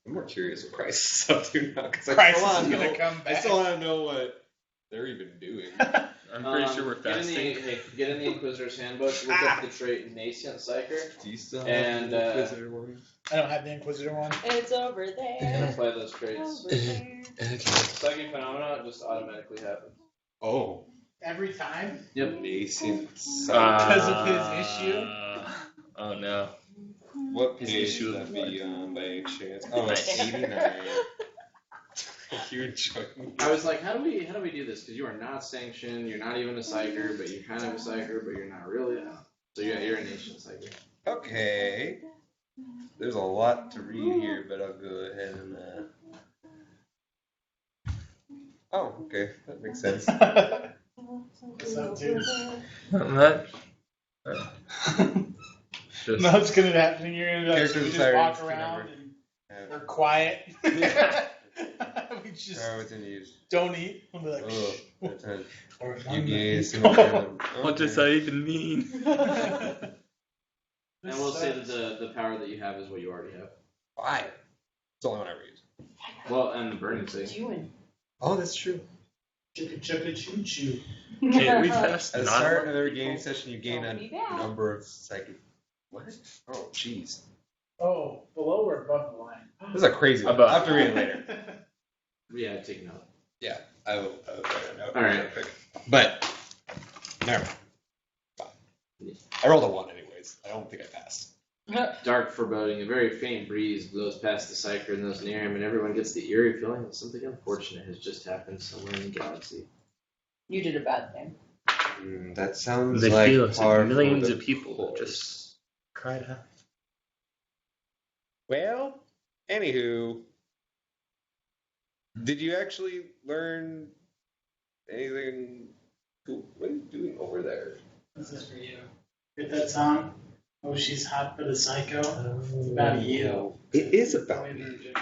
I'm more curious what Christ is up to now because Christ is gonna come I back. still want to know what they're even doing. I'm pretty sure we're fasting. Get in the Inquisitor's Handbook, look up the trait Nascent Psyker, Do you still have And, the Inquisitor one? I don't have the Inquisitor one. It's over and there. apply those traits. Over there. Psychic phenomena just automatically happens. Oh. Every time? Yep. Nascent. Because of his issue? Oh no. What His page issue should of that be on by any chance? Oh, it's 89. You're joking. I was like, how do we do this? Because you are not sanctioned, you're not even a psyker, but you're kind of a psyker, but you're not really. So you're a nation psyker. Okay. There's a lot to read here, but I'll go ahead and. Oh, okay, that makes sense. What's up, dude? Not much. Just No, it's gonna happen. You're gonna Character just desires, walk around whatever. and they're quiet. We just Power within use. don't eat. We'll be like, Oh, shh. that's it. Or You none. gain a single random. what does that even mean? And we'll say that the power that you have is what you already have. Fire. It's the only one I ever use. Well, and the burning thing. Doing. Oh, that's true. Chugga chugga choo choo. Can't we fast? At the Not start of every gaming session, you gain Don't be a bad. number of psychic. What? Oh, jeez. Oh, below or above the line? This is a crazy one. Above. I'll have to read it later. Yeah, take note. Yeah, I will write it out. All right. But, never mind. Fine. I rolled a 1 anyways. I don't think I passed. Dark foreboding, a very faint breeze blows past the psyker and those near him, and everyone gets the eerie feeling that something unfortunate has just happened somewhere in the galaxy. You did a bad thing. That sounds They like feel it's par for millions the of people course. just cried out. Well, anywho, did you actually learn anything cool? What are you doing over there? This is for you. Get that song? Oh, she's hot but a psycho. It's about you. It is about me.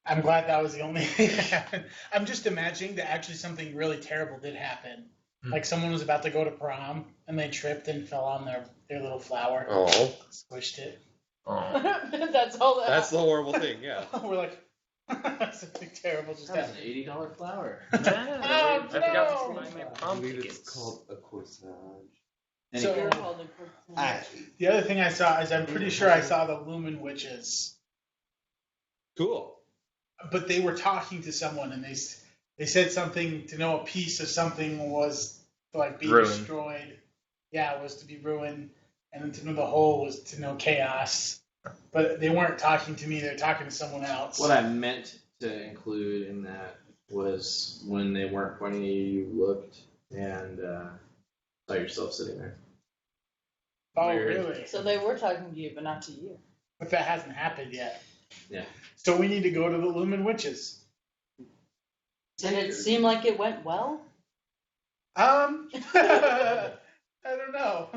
I'm glad that was the only thing that happened. I'm just imagining that actually something really terrible did happen. Like someone was about to go to prom and they tripped and fell on their little flower. Oh, Squished it. Oh. That's all that. that's the horrible thing. Yeah. We're like, something terrible just That was happened. an $80 flower. I Oh, forgot no. to buy my I prom believe tickets. it's called a corsage. So- You're called a The other thing I saw is I'm pretty sure I saw the Lumen Witches, Cool. but they were talking to someone and they said something to know a piece of something was like being Ruined. destroyed. Yeah, it was to be ruined, and then to know the whole was to know chaos. But they weren't talking to me; they were talking to someone else. What I meant to include in that was when they weren't pointing at you, you looked and saw yourself sitting there. Oh, Weird. really? So they were talking to you, but not to you. But that hasn't happened yet. Yeah. So we need to go to the Lumen Witches. Did it seem like it went well? I don't know.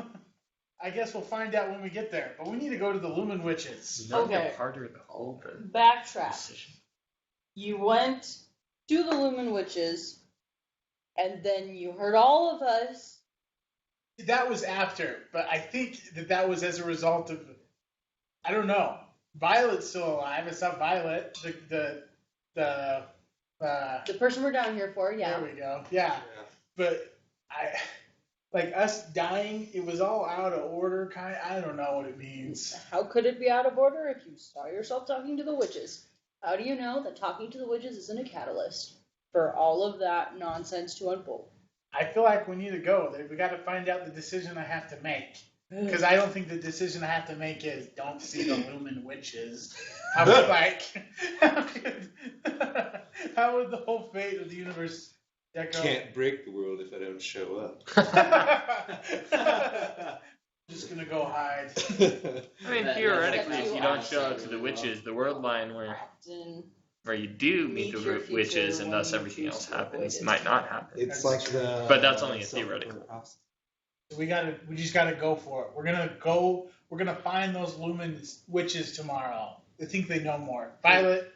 I guess we'll find out when we get there. But we need to go to the Lumen Witches. Not Okay. the harder the whole than Backtrack. decision. You went to the Lumen Witches, and then you heard all of us. That was after, but I think that was as a result of, I don't know. Violet's still alive. I saw Violet. The The person we're down here for, yeah. There we go. Yeah. But like us dying, it was all out of order. I don't know what it means. How could it be out of order if you saw yourself talking to the witches? How do you know that talking to the witches isn't a catalyst for all of that nonsense to unfold? I feel like we need to go. We got to find out the decision I have to make. Because I don't think the decision I have to make is don't see the Lumen Witches. I was like, how would the whole fate of the universe Deco. Can't break the world if I don't show up. Just gonna go hide. I mean, That- theoretically, that's if you what don't show up to the witches, the world line Often where you do meet meet the your future witches and thus when you everything choose else to avoid happens it. might not happen. It's like the. But that's only a theoretical. process. So we just gotta go for it. We're gonna find those Lumen witches tomorrow. I think they know more. Violet,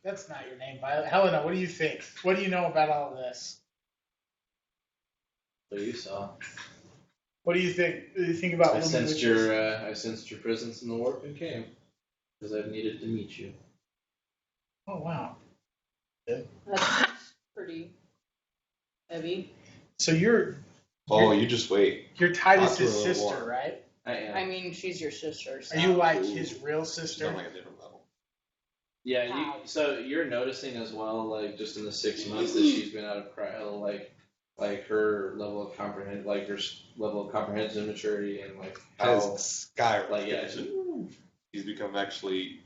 that's not your name, Violet. Helena, what do you think? What do you know about all of this? What you saw. What do you think? What do you think about I Lumen sensed witches? I sensed your presence in the warp and came because I've needed to meet you. Oh wow. That's pretty heavy. So you're Oh, you just wait. Titus's Not to a sister, war. right? I am. I mean, she's your sister. So. Are you like Ooh. his real It's sister? on like a different level. Yeah, How? so you're noticing as well, like just in the 6 months that she's been out of cryo, like her level of level of comprehension maturity and like Has how skyrocketed. like yeah, He's become actually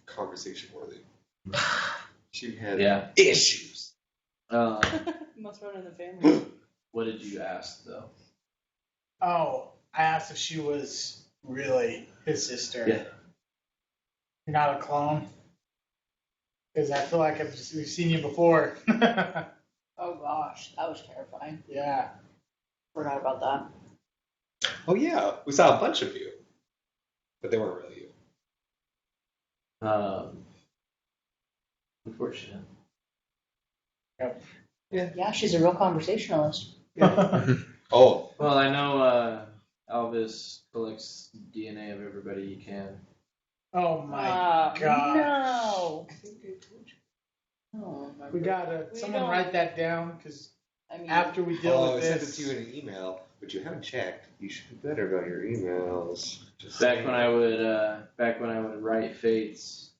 conversation worthy. She had yeah. issues. Must run in the family. What did you ask though? Oh, I asked if she was really his sister. Yeah. You're not a clone? Because I feel like we've seen you before. Oh gosh, that was terrifying. Yeah. Forgot about that. Oh yeah, we saw a bunch of you, but they weren't really you. Unfortunate. Yeah, she's a real conversationalist. Oh, Well, I know Alvis collects DNA of everybody he can. Oh my god. No. Oh, We gotta We someone don't- write that down because I mean, after we deal I with sent it this, to you in an email, but you haven't checked. You should be better about your emails. Just Back saying. when I would write fates,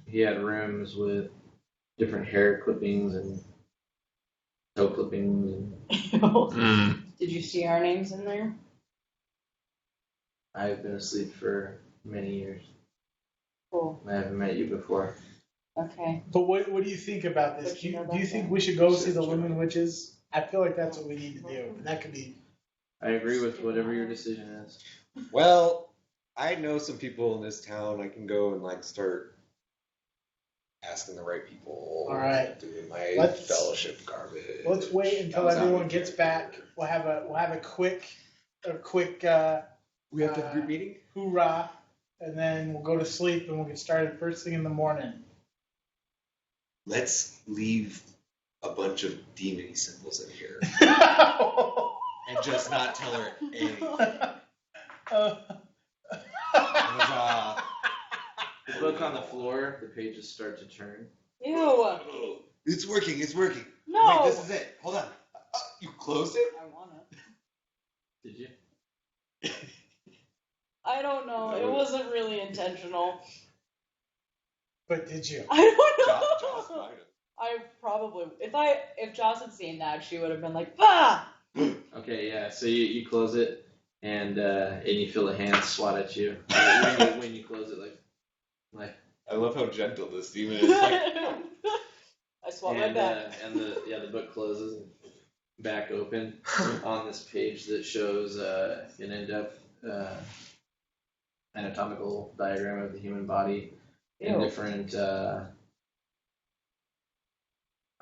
he had rooms with different hair clippings and toe clippings, and did you see our names in there? I've been asleep for many years. Cool. I haven't met you before. Okay. but what do you think about this? What Do you know you, do you about think that? we should go see Sure, the sure. Lumen Witches? I feel like that's what we need to do. That could be. I agree with whatever your decision is. Well, I know some people in this town. I can go and like start asking the right people. All right. Doing my Let's- fellowship garbage. Let's wait until That was everyone not gets good. back. We'll have a quick We have to have a group meeting. hoorah, and then we'll go to sleep and we'll get started first thing in the morning. Let's leave a bunch of demon symbols in here and just not tell her anything. The book on the floor, the pages start to turn. Ew. It's working. It's working. No. Wait, this is it. Hold on. You closed it? I wanna. Did you? I don't know. It wasn't really intentional. But did you? I don't know. Joss might have. I probably if Joss had seen that, she would have been like, "Ah!" Okay, yeah. So you close it, and you feel the hands swat at you when you close it, like. I love how gentle this demon is. Like, I swat right back. And the book closes and back open on this page that shows an in-depth anatomical diagram of the human body and Ew. different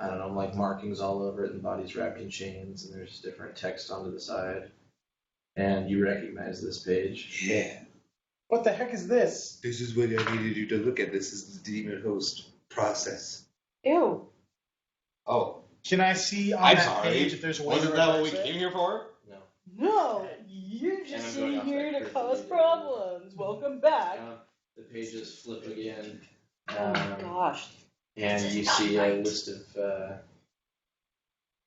I don't know, like markings all over it. The body's wrapped in chains, and there's different text onto the side. And you recognize this page. yeah. What the heck is this? This is what I needed you to look at. This is the demon host process. Ew. Oh, Can I see on I'm that sorry. page if there's a way Wasn't to that what we reverse it? came here for? No. No, you're And just I'm going in off here that to cryptid cause video. problems. Welcome back. The pages flip again. Oh my gosh. And This is you not see a right. list of,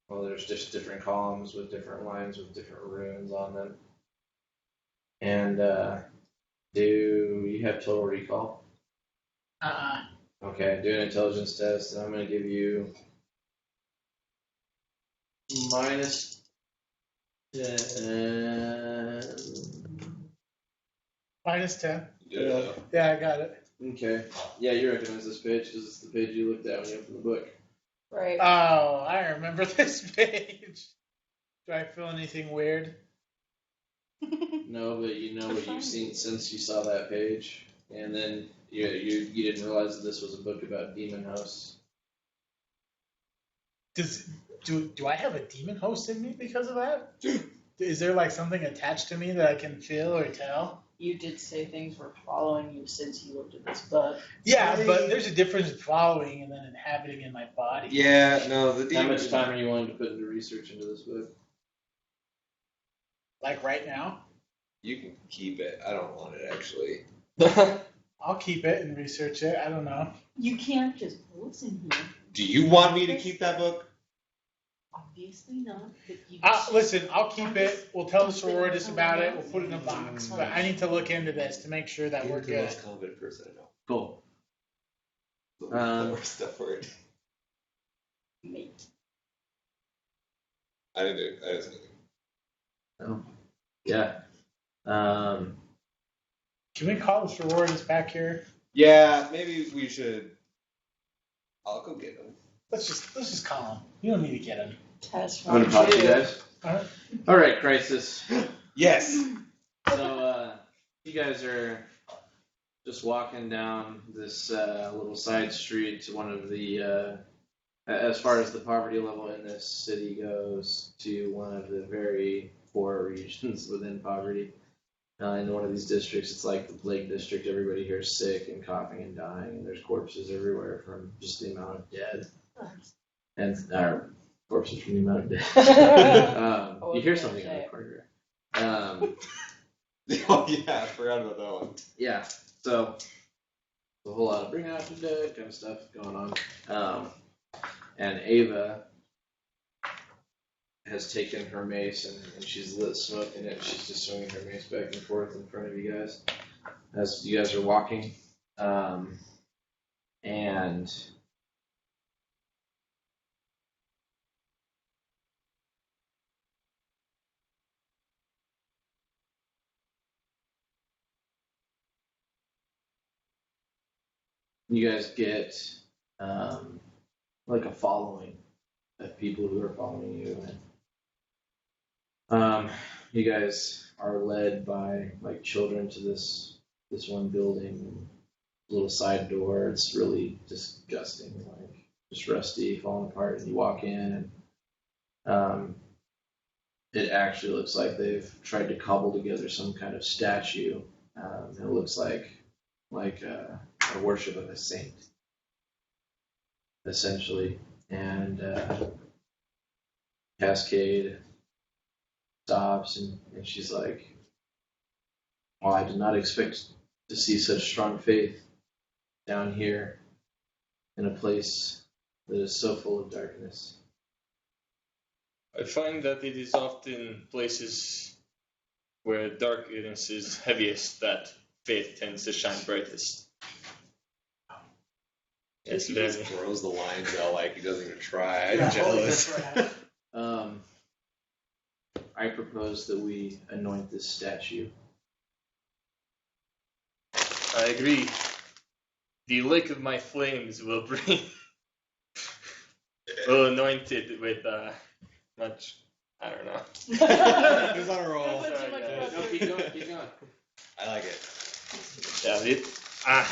there's just different columns with different lines with different runes on them. And do you have total recall? Okay, do an intelligence test, and I'm going to give you minus 10. Minus 10. Yeah. Yeah, I got it. Okay. Yeah, you recognize this page because it's the page you looked at when you opened the book. Right. Oh, I remember this page. Do I feel anything weird? No, but you know what you've seen since you saw that page, and then you didn't realize that this was a book about demon hosts. Do I have a demon host in me because of that? Is there like something attached to me that I can feel or tell? You did say things were following you since you looked at this book. Yeah, but there's a difference in following and then inhabiting in my body. Yeah, no, the How demon. much time are you willing to put into research into this book? Like right now? You can keep it. I don't want it actually. I'll keep it and research it. I don't know. You can't just listen here. Do you want me to keep that book? Obviously not. But you Listen, I'll keep it. We'll tell the sororitas about it. We'll put it in a box. But I need to look into this to make sure that You're we're the good. most confident person I know. Cool. The clever stuff for it. mate. I didn't do. I didn't. Oh. Yeah. Can we call the sororitas back here? Yeah, maybe we should. I'll go get them. Let's just call them. You don't need to get them. Test I'm gonna one, pause you two. guys. Alright. All right, Crisis. Yes. So you guys are just walking down this little side street to one of the, as far as the poverty level in this city goes, to one of the very poor regions within poverty. In one of these districts, it's like the plague district. Everybody here is sick and coughing and dying, and there's corpses everywhere from just the amount of dead. And corpses from the amount of dead. You hear something in the corner. Oh yeah, I forgot about that one. Yeah, so a whole lot of bring out the dead kind of stuff going on. And Ava has taken her mace and she's lit smoke in it. And she's just swinging her mace back and forth in front of you guys as you guys are walking. And you guys get like a following of people who are following you. You guys are led by like children to this one building, little side door. It's really disgusting, like just rusty, falling apart. And you walk in, and it actually looks like they've tried to cobble together some kind of statue. It looks like a worship of a saint, essentially. And Cascade stops, and she's like, well, I did not expect to see such strong faith down here in a place that is so full of darkness. I find that it is often places where darkness is heaviest that faith tends to shine brightest. Yes, He very. just throws the lines out like he doesn't even try. I'm Yeah, jealous. I propose that we anoint this statue. I agree. The lake of my flames will bring. will anoint it with much. I don't know. He's on a roll. Put too much Sorry, pressure. No, keep going, keep going. I like it. Yeah,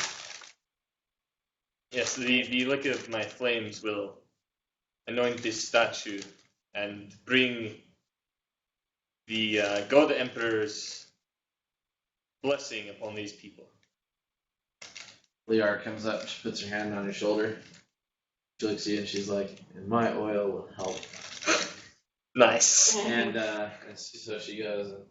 Yes, the lake of my flames will anoint this statue and bring the God Emperor's blessing upon these people. Liara comes up, she puts her hand on your shoulder. She looks at you and she's like, and my oil will help. Nice. And so she goes and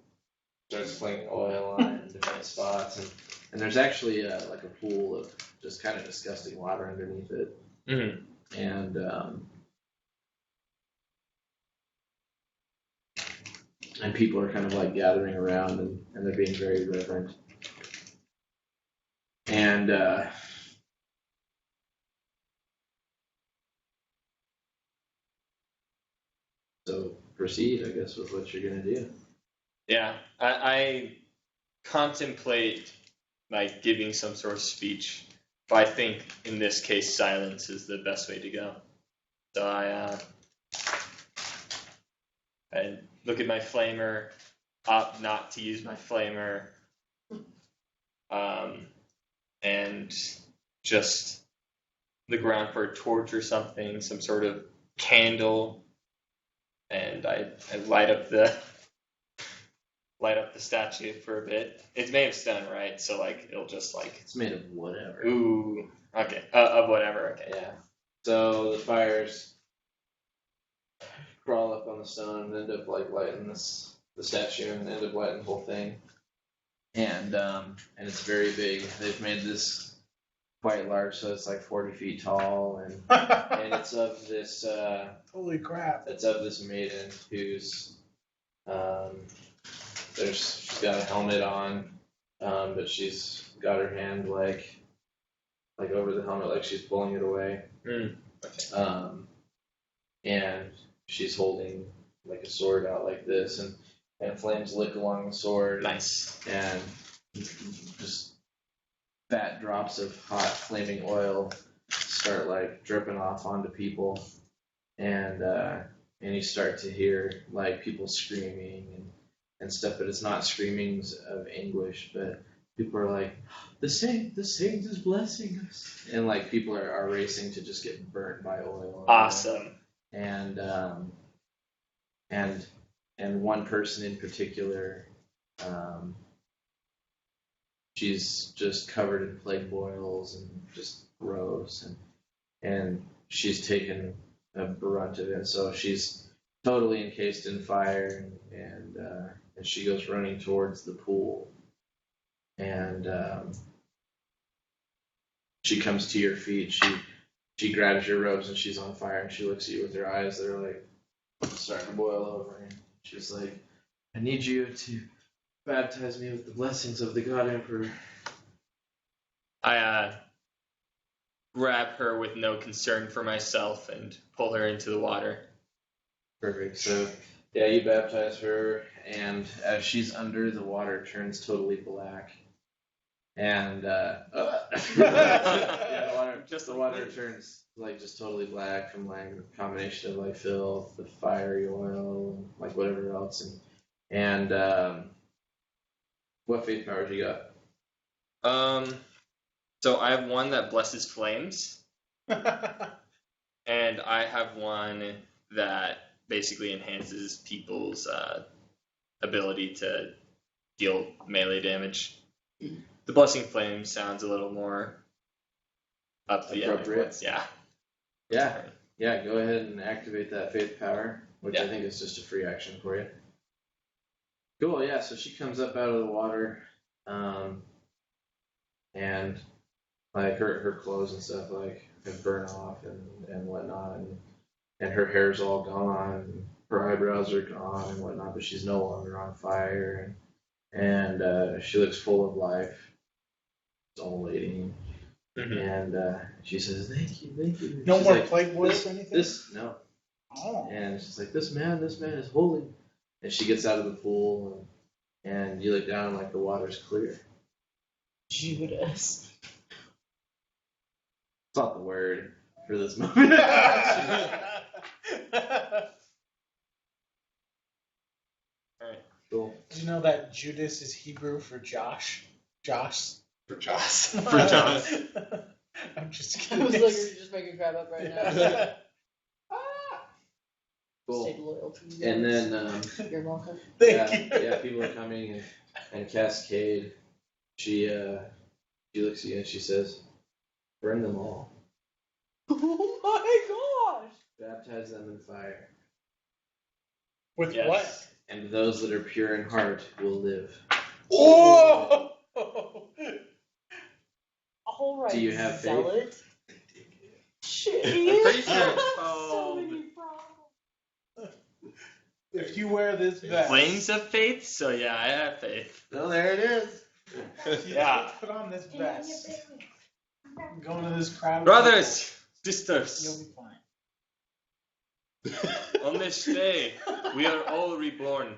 starts flinging oil on it in different spots. And there's actually like a pool of just kind of disgusting water underneath it. Mm-hmm. And people are kind of like gathering around and they're being very reverent. And so proceed, I guess, with what you're gonna do. Yeah, I contemplate like giving some sort of speech, but I think in this case silence is the best way to go. So I look at my flamer, opt not to use my flamer, and just look around for a torch or something, some sort of candle, and I light up the statue for a bit. It's made of stone, right? So like it'll just like It's made of whatever. ooh, okay, of whatever. Okay, Yeah. So the fires crawl up on the stone and end up like lighting the statue and end up lighting the whole thing. And it's very big. They've made this quite large, so it's like 40 feet tall, and it's of this Holy crap. it's of this maiden who's she's got a helmet on, but she's got her hand like over the helmet, like she's pulling it away. Okay. And she's holding like a sword out like this, and flames lick along the sword. Nice. And just fat drops of hot flaming oil start like dripping off onto people, and you start to hear like people screaming and stuff, but it's not screamings of anguish, but people are like, the saint is blessing us, and like people are racing to just get burnt by oil. Awesome. And one person in particular, she's just covered in plague boils and just gross, and she's taken a brunt of it, so she's totally encased in fire, and she goes running towards the pool, and she comes to your feet. She grabs your robes and she's on fire, and she looks at you with her eyes that are like starting to boil over, and she's like, I need you to baptize me with the blessings of the God Emperor. I grab her with no concern for myself and pull her into the water. Perfect. So yeah, you baptize her, and as she's under, the water turns totally black, and the water turns like just totally black from like a combination of like filth, the fiery oil, and like whatever else, and what faith powers you got? So I have one that blesses flames, and I have one that basically enhances people's ability to deal melee damage. The blessing flames sounds a little more up the Appropriate. Yeah. Yeah. Go ahead and activate that faith power, which Yeah. I think is just a free action for you. Cool. Yeah. So she comes up out of the water, and like her clothes and stuff like have burned off and whatnot, and her hair's all gone, and her eyebrows are gone and whatnot, but she's no longer on fire, and she looks full of life. It's an old lady, and she says, "Thank you." No She's more like, plague boys or anything? No. Oh. And she's like, this man is holy. And she gets out of the pool, and you look down, and like the water's clear. Judas. It's not the word for this moment. Alright. Cool. Do you know that Judas is Hebrew for Josh? Josh? For Joss. For Joss. I'm just I kidding. was like, you're just making crap up right now. Cool. Stay loyal to you. And then, You're welcome. Thank you. yeah, people are coming, and Cascade, she looks at you and she says, burn them all. Oh my gosh! Baptize them in fire. With Yes. what? And those that are pure in heart will live. Oh! All right, Do you have faith? zealot. Shit. I'm pretty sure it's So called many problems. If you wear this vest. Flames of Faith. So yeah, I have faith. Oh, there it is. Yeah. Put on this vest. Go into this crowd. of Brothers, people. sisters, You'll be fine. on this day we are all reborn.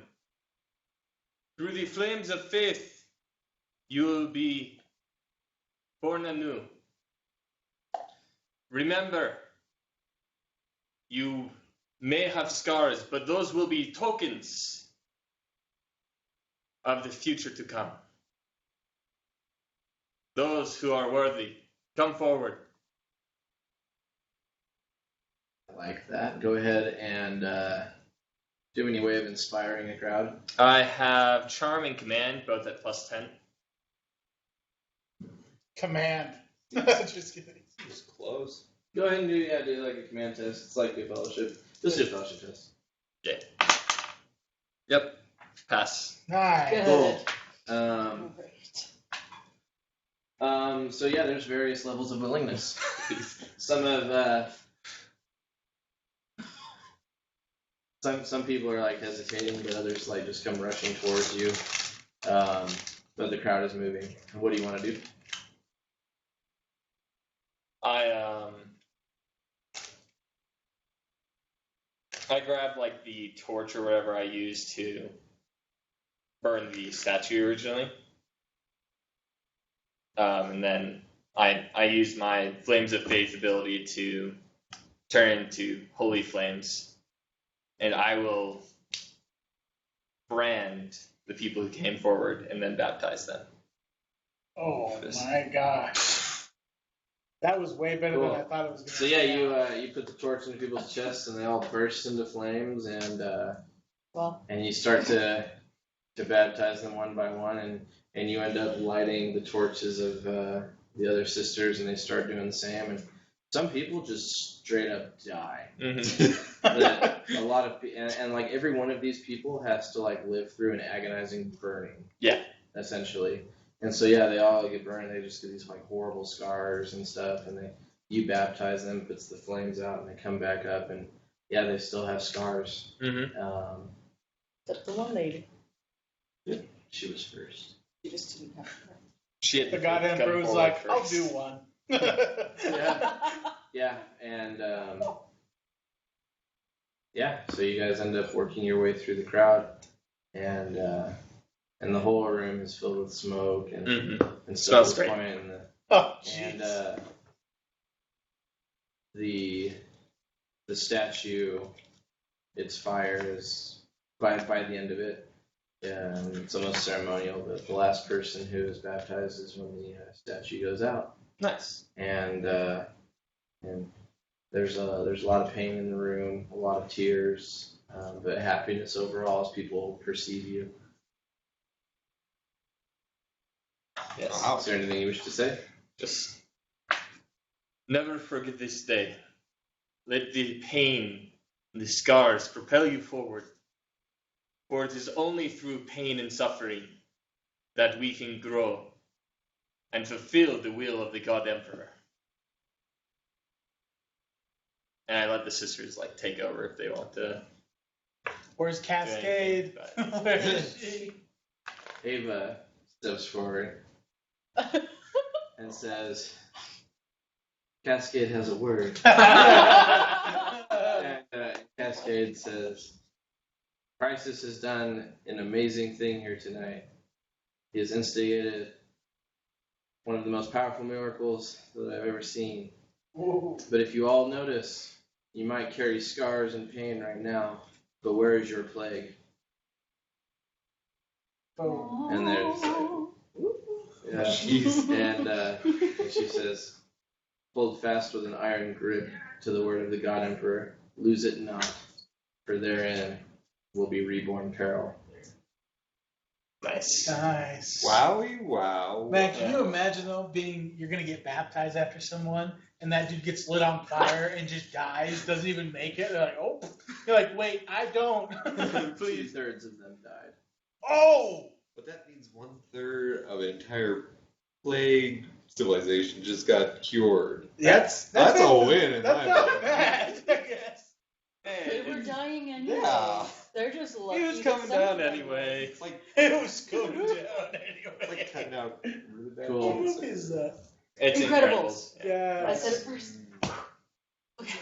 Through the flames of faith, you will be born anew. Remember, You may have scars, but those will be tokens of the future to come. Those who are worthy, come forward. I like that. Go ahead and do you have any way of inspiring a crowd? I have Charm and Command, both at +10. Command. Just kidding. It's close. Go ahead and do like a command test. It's like a fellowship. Just do a fellowship test. Okay. Yep. Pass. Nice. Good. Cool. Great. So yeah, there's various levels of willingness. Some of some people are like hesitating, but others like just come rushing towards you. But the crowd is moving. What do you want to do? I grab like the torch or whatever I used to burn the statue originally. And then I use my Flames of Faith ability to turn into holy flames. And I will brand the people who came forward and then baptize them. Oh my gosh. That was way better Cool. than I thought it was going to So be. yeah, you put the torch into people's chests and they all burst into flames and you start to baptize them one by one and you end up lighting the torches of the other sisters and they start doing the same and some people just straight up die. Mm-hmm. A lot of and like every one of these people has to like live through an agonizing burning. Yeah. Essentially. And so yeah, they all get burned. They just get these like horrible scars and stuff, and you baptize them, puts the flames out, and they come back up, and yeah, they still have scars. Mm-hmm. Except the one lady. She was first. She just didn't have She had The to God come Emperor was forward like, first. I'll do one. Yeah, and so you guys end up working your way through the crowd, and the whole room is filled with smoke and Mm-hmm. stuff. Smells great. Oh, And jeez. the statue, its fire is by the end of it. It's almost ceremonial, but the last person who is baptized is when the statue goes out. Nice. And there's a lot of pain in the room, a lot of tears, but happiness overall as people perceive you. Yes. Is there anything you wish to say? Just never forget this day. Let the pain and the scars propel you forward. For it is only through pain and suffering that we can grow and fulfill the will of the God Emperor. And I let the sisters like take over if they want to. Where's Cascade? anything, but- Where is she? Ava steps forward and says, Cascade has a word. And Cascade says, Crisis has done an amazing thing here tonight. He has instigated one of the most powerful miracles that I've ever seen. Ooh. But if you all notice, you might carry scars and pain right now, but where is your plague? Oh. And there's and she says, hold fast with an iron grip to the word of the God Emperor. Lose it not, for therein will be reborn peril. Nice. Nice. Wowie wow. Man, can you imagine though you're gonna get baptized after someone and that dude gets lit on fire and just dies, doesn't even make it? They're like, oh, you're like, wait, I don't. Please. 2/3 of them died. Oh, But that means 1/3 of an entire plague civilization just got cured. that's a not- win in That's my not book. bad, I guess. They were dying anyway. Yeah. They're just lucky. He was that coming some down of them- anyway. It's like It was going down it's like anyway. cutting out really bad Cool. What kids. movie is that? It's Incredibles. Incredibles. Yeah. I said it first. Okay.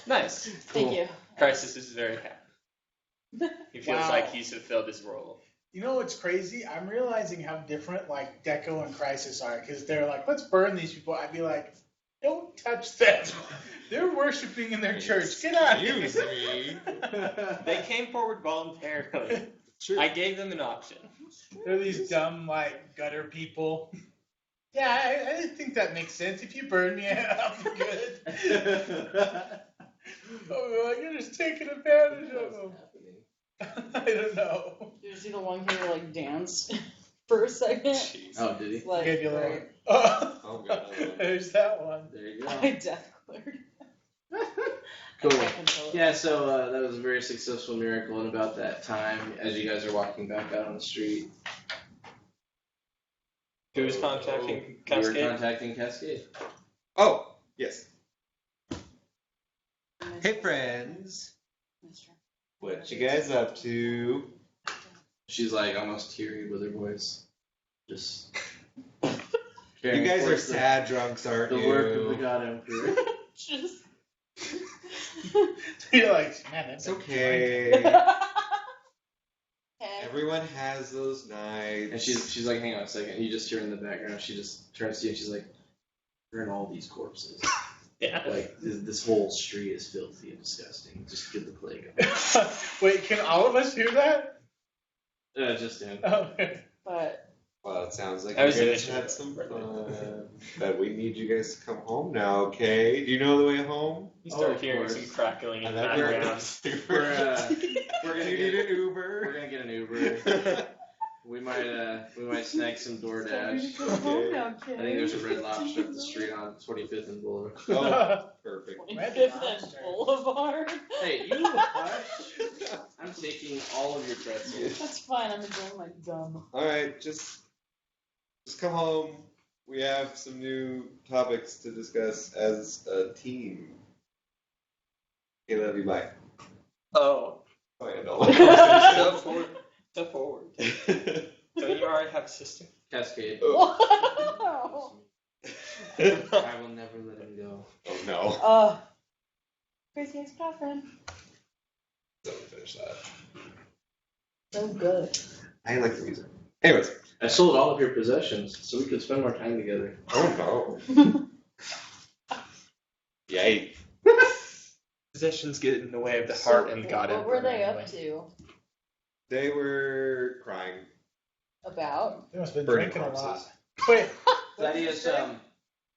Nice. Thank Cool. you. Crisis is very happy. He feels Wow. like he's fulfilled his role. You know what's crazy? I'm realizing how different like Deco and Crisis are because they're like, let's burn these people. I'd be like, Don't touch them. They're worshiping in their church. Get out of here. Excuse me. They came forward voluntarily. Sure. I gave them an option. They're these dumb, like, gutter people. Yeah, I think that makes sense. If you burn me, I'll be good. Oh, you're just taking advantage of them. I don't know. Did you see the one who like danced for a second? Jeez. Oh, did he? Like, Gave you a little. right. Oh, God. there's that one. There you go. I death cleared. Cool. I can't control it. Yeah, so that was a very successful miracle, and about that time, as you guys are walking back out on the street, Who was contacting we were Cascade? contacting Cascade. Oh, yes. Hey, friends. What you guys up to? She's like almost teary with her voice. Just. You guys are sad drunks, aren't The you? work of the God Emperor. Just. You're like, man, It's that's okay. Okay. Everyone has those nights. And she's like, hang on a second. You just hear in the background, she just turns to you and she's like, burn all these corpses. Yeah. Like, this whole street is filthy and disgusting. Just get the plague on. Wait, can all of us hear that? Just in. Oh, But Well, it sounds like I you was guys initially- had some fun. But we need you guys to come home now, okay? Do you know the way home? You Oh, start of hearing course. some crackling in the And then background. We're Do gonna you get need an Uber? we're gonna get an Uber. We might snag some DoorDash. Go home now, kid. I think there's a Red Lobster up the street on 25th and Boulevard. Oh, perfect. 25th and Boulevard. Hey, you hush. I'm taking all of your pretzels. That's fine. I'm enjoying my gum. All right, just come home. We have some new topics to discuss as a team. Okay, love you. Bye. Oh. Oh, yeah, Step forward. Step forward. Don't you already have a sister? Cascade. no. Wow. I will never let him go. Oh no. Crazy ex-girlfriend. Let me finish that. So good. I like the music. Anyways. I sold all of your possessions so we could spend more time together. Oh no. Yay. Possessions get in the way of the heart and God What were Emperor they up anyway. to? They were crying. About? They must have been Burning drinking a lot. corpses. Wait, what did you Thaddeus, say?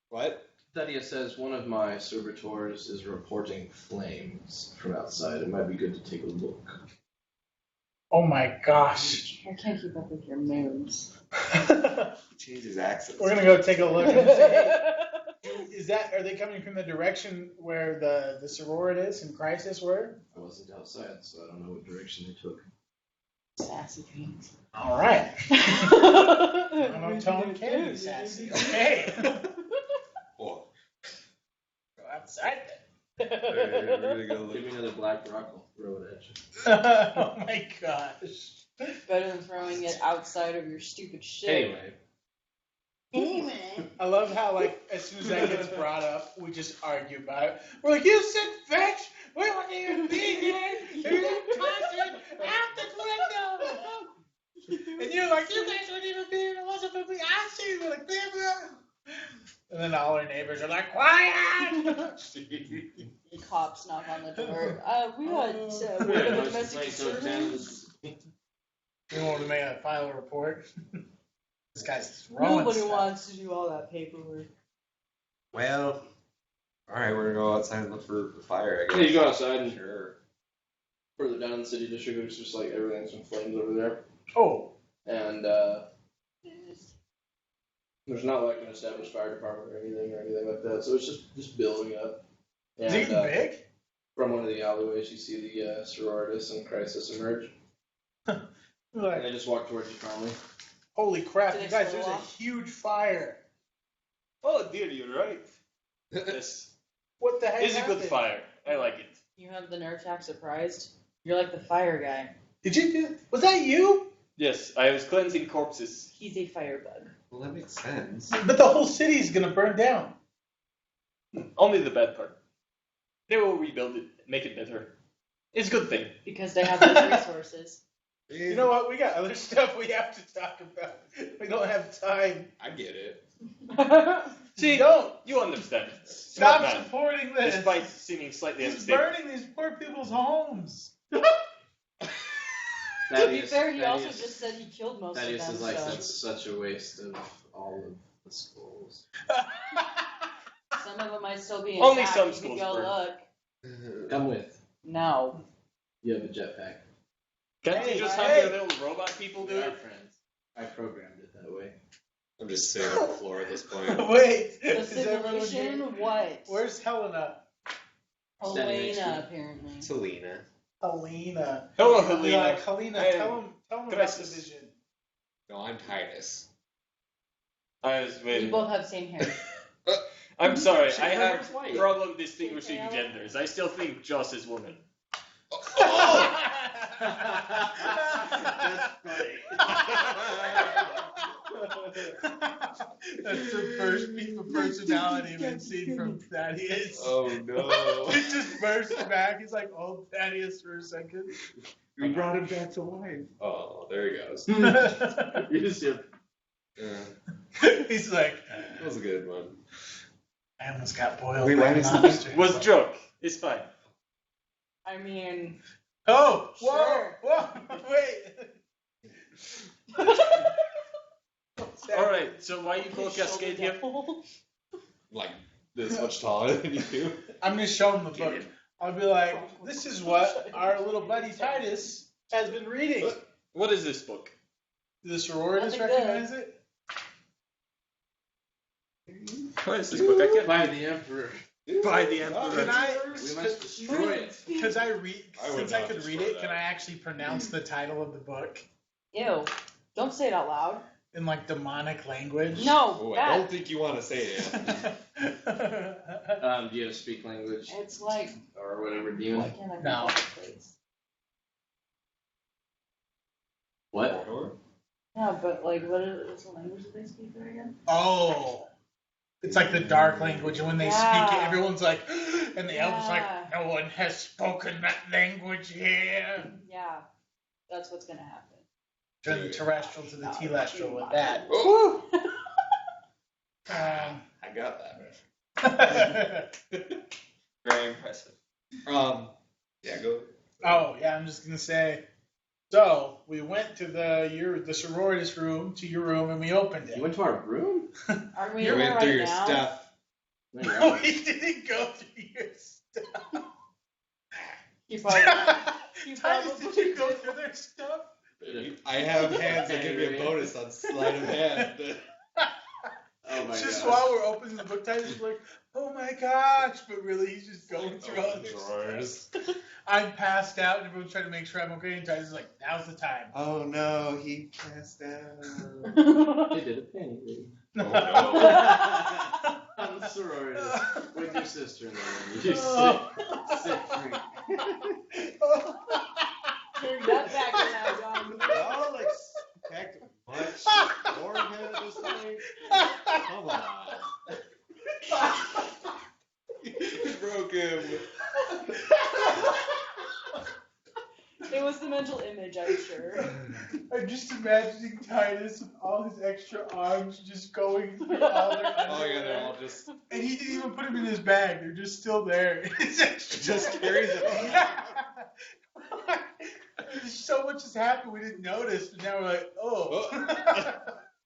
What? Thaddeus says one of my servitors is reporting flames from outside. It might be good to take a look. Oh my gosh. I can't keep up with your moves. Change his accent. We're gonna go take a look and say, are they coming from the direction where the sororitas and crisis were? I wasn't outside, so I don't know what direction they took. Sassy pants. All right. Monotone can be sassy. Okay. Oh. Go outside We're gonna go Give look. me another black rock, I'll throw it at you. then. Oh my gosh. Better than throwing it outside of your stupid shit. Anyway, Anyway. I love how, like, as soon as that gets brought up, we just argue about it. We're like, you said fetch! We weren't even be here! You content out the window! And you're like, you guys weren't even be here! It wasn't for me! I see you! We're like, blah, blah. And then all our neighbors are like, quiet! Cops knock on the door. We had yeah, domestic disturbance. You want to make a file a report? This guy's throwing Nobody stuff. wants to do all that paperwork. Well, alright, we're gonna go outside and look for the fire, I yeah, guess. you go outside and Sure. further down in the city district, there's just like everything's in flames over there. Oh, And there's not like an established fire department or anything like that. So it's just building up. is And, it getting big? From one of the alleyways, you see the sororitas and crisis emerge. You're And like, they just walk towards you calmly. holy crap, Did you it guys, slow there's a off? huge fire. Oh dear, you're right. This What the heck is a happened? good fire. I like it. You have the nerve attack surprised? You're like the fire guy. Did you do? Was that you? Yes, I was cleansing corpses. He's a firebug. Well, that makes sense. But the whole city's gonna burn down. Only the bad part. They will rebuild it, make it better. It's a good thing. Because they have those resources. You know what? We got other stuff we have to talk about. We don't have time. I get it. See, Don't you understand. stop Smart man. supporting this. Despite seeming slightly He's unstable. burning these poor people's homes. To be fair, he also just said he killed most of Thaddeus them. is like, So that's such a waste of all of the skulls. some of them might still be Only intact. some You could schools go burn. look. Come with. No. You have a jetpack. Can't Hey, you just hey. have your little robot people do We are it? friends. I programmed it that way. I'm just sitting on the floor at this point. Wait, The is everyone simulation, here? what? Where's Helena? Standing next to Elena, you. apparently. Selena. Helena. Hello, I'll be Helena. like, Helena, I am tell him about the Crisis. vision. No, I'm Titus. I was You waiting. both have same hair. I'm sorry, She I have remembers white. problem distinguishing Yeah. genders. I still think Joss is woman. That's funny. That's the first piece of personality we've seen from Thaddeus. Oh no. He just bursts back. He's like, oh, Thaddeus for a second. We brought him back to life. Oh, there he goes. You just hear, He's like, That was a good one. I almost got boiled Wait, by why a does the- monster. Was joke. It's fine. I mean, Oh, whoa, Sure. whoa, wait. Alright, so why you call shoulder Cascade here? devil. Like this much taller than you. I'm gonna show him the book. I'll be like, this is what our little buddy Titus has been reading. What is this book? Do the sororities Nothing good. recognize it? What is this book? I can't by the Emperor. buy the Emperor. Can I? We must destroy it. Because I read, I would since I not could read destroy it, can that. I actually pronounce the title of the book Ew. Don't say it out loud. in like demonic language? No, Oh, I that. don't think you want to say it. Do you have speak language It's like. or whatever Why demon? can't I read No. that place? What? No, but like, what's the language that they speak there again? Oh, it's like the dark language, and when they speak it, Yeah. everyone's like, and the elves like, Yeah. no one has spoken that language here. Yeah, that's what's gonna happen. Turn the terrestrial to the telestial with that. Oh, Um, I got that. Very impressive. Yeah, go. oh yeah, I'm just gonna say. So we went to the sororitas room, to your room, and we opened it. You went to our room? Aren't we You in there went through right your now? stuff. No, you're No, not. we didn't go through your stuff. You probably. You Titus, probably did you go through their stuff? I have hands that give me a bonus on sleight of hand. Oh my Just god. while we're opening the book, Titus is like, oh my gosh, but really he's just going through all this. drawers. I'm passed out, and everyone's trying to make sure I'm okay, and Titus is like, now's the time. Oh no, he passed out. They did a penny read. Oh, On the sororitas with your sister-in-law. You sick freak. Turn that back around, John. Y'all expect much more of him at this point? Come on. You broke him. It was the mental image, I'm sure. I'm just imagining Titus with all his extra arms just going through all their underwear. Oh yeah, they're all just And he didn't even put them in his bag. They're just still there. It's extra. just carries it on. So much has happened we didn't notice, and now we're like, oh.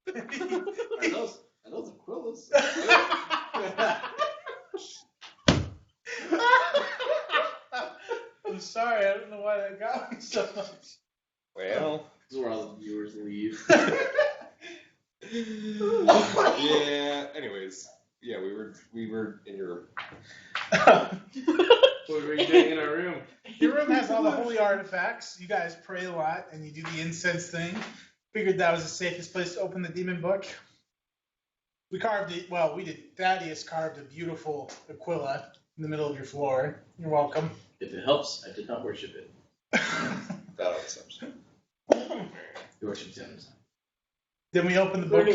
Are those Aquillas? I'm sorry, I don't know why that got me so much. Well. This is where all the viewers leave. Yeah. Anyways, yeah, we were in your room. What were you doing in our room? Your room has all the holy artifacts. You guys pray a lot, and you do the incense thing. Figured that was the safest place to open the demon book. We carved it. Well, we did. Thaddeus carved a beautiful Aquila in the middle of your floor. You're welcome. If it helps, I did not worship it. That was something. You worship the other side. Then we opened the book,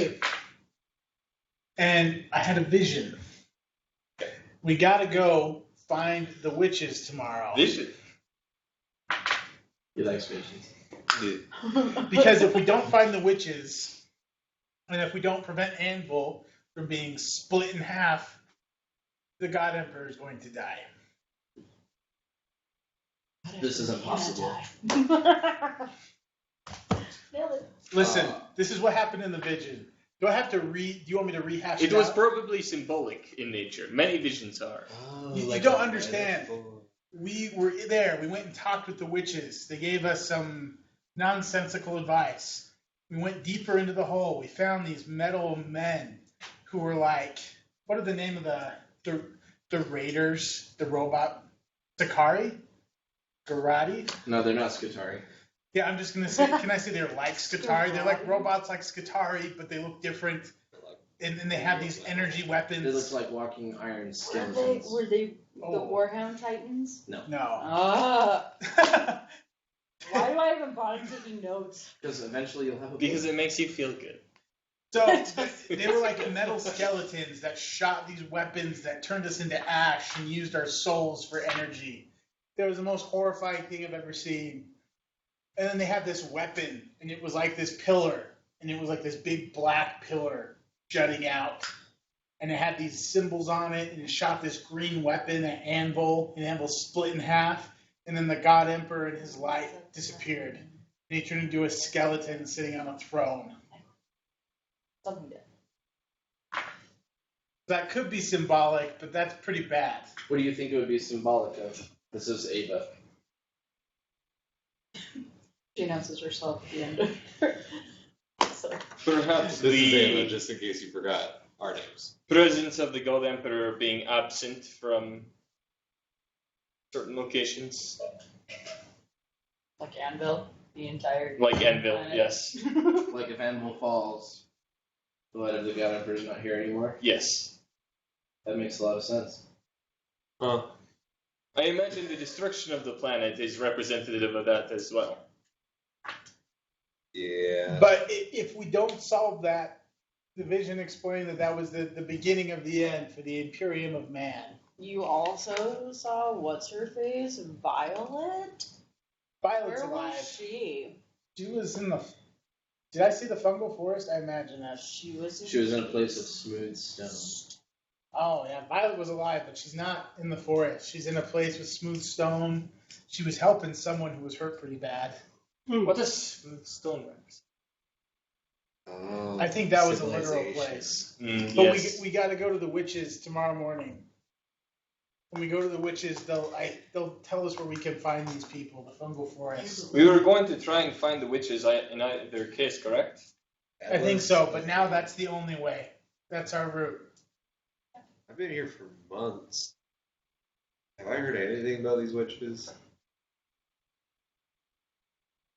and I had a vision. We gotta go find the witches tomorrow. Vision. He likes visions. Because if we don't find the witches, and if we don't prevent Anvil from being split in half, the God Emperor is going to die. This isn't possible. Listen, this is what happened in the vision. Do I have to do you want me to rehash it? It was out? probably symbolic in nature. Many visions are. You don't understand. We were there. We went and talked with the witches. They gave us some nonsensical advice. We went deeper into the hole. We found these metal men who were like, what are the name of the raiders, the robot? Sakari? Garati? No, they're not Skitari. Yeah, I'm just going to say, can I say they're like Skitari? They're like robots like Skitari, but they look different. And then they have these energy weapons. They look like walking iron Were skeletons. they the Warhammer Titans? No. Why do I even bother taking notes? Because eventually you'll have a Because it makes you feel good. So they were like metal skeletons that shot these weapons that turned us into ash and used our souls for energy. That was the most horrifying thing I've ever seen. And then they had this weapon, and it was like this pillar, and it was like this big black pillar jutting out. And it had these symbols on it, and it shot this green weapon, an Anvil, and the Anvil split in half. And then the God Emperor and his light disappeared. And he turned into a skeleton sitting on a throne. Something did. That could be symbolic, but that's pretty bad. What do you think it would be symbolic of? This is Ava. She announces herself at the end of her. So, Perhaps This is the Ava, just in case you forgot our names. presence of the God Emperor being absent from certain locations. like Anvil, the entire. Like Anvil, planet. yes. Like if Anvil falls, the light of the God Emperor is not here anymore. Yes. That makes a lot of sense. Huh. I imagine the destruction of the planet is representative of that as well. Yeah. But if we don't solve that, the vision explained that was the beginning of the end for the Imperium of Man. You also saw what's her face, Violet. Violet's Where alive. was she? She was in the. Did I see the fungal forest? I imagine that. She was. She was in a place of smooth stone. Oh yeah, Violet was alive, but she's not in the forest. She's in a place with smooth stone. She was helping someone who was hurt pretty bad. What is smooth stoneworks? Oh, I think that was a literal civilization. place. Mm, But yes. we got to go to the witches tomorrow morning. When we go to the witches, they'll tell us where we can find these people, the fungal forest. We were going to try and find the witches in either case, correct? I think so, but now that's the only way. That's our route. I've been here for months. Have I heard anything about these witches?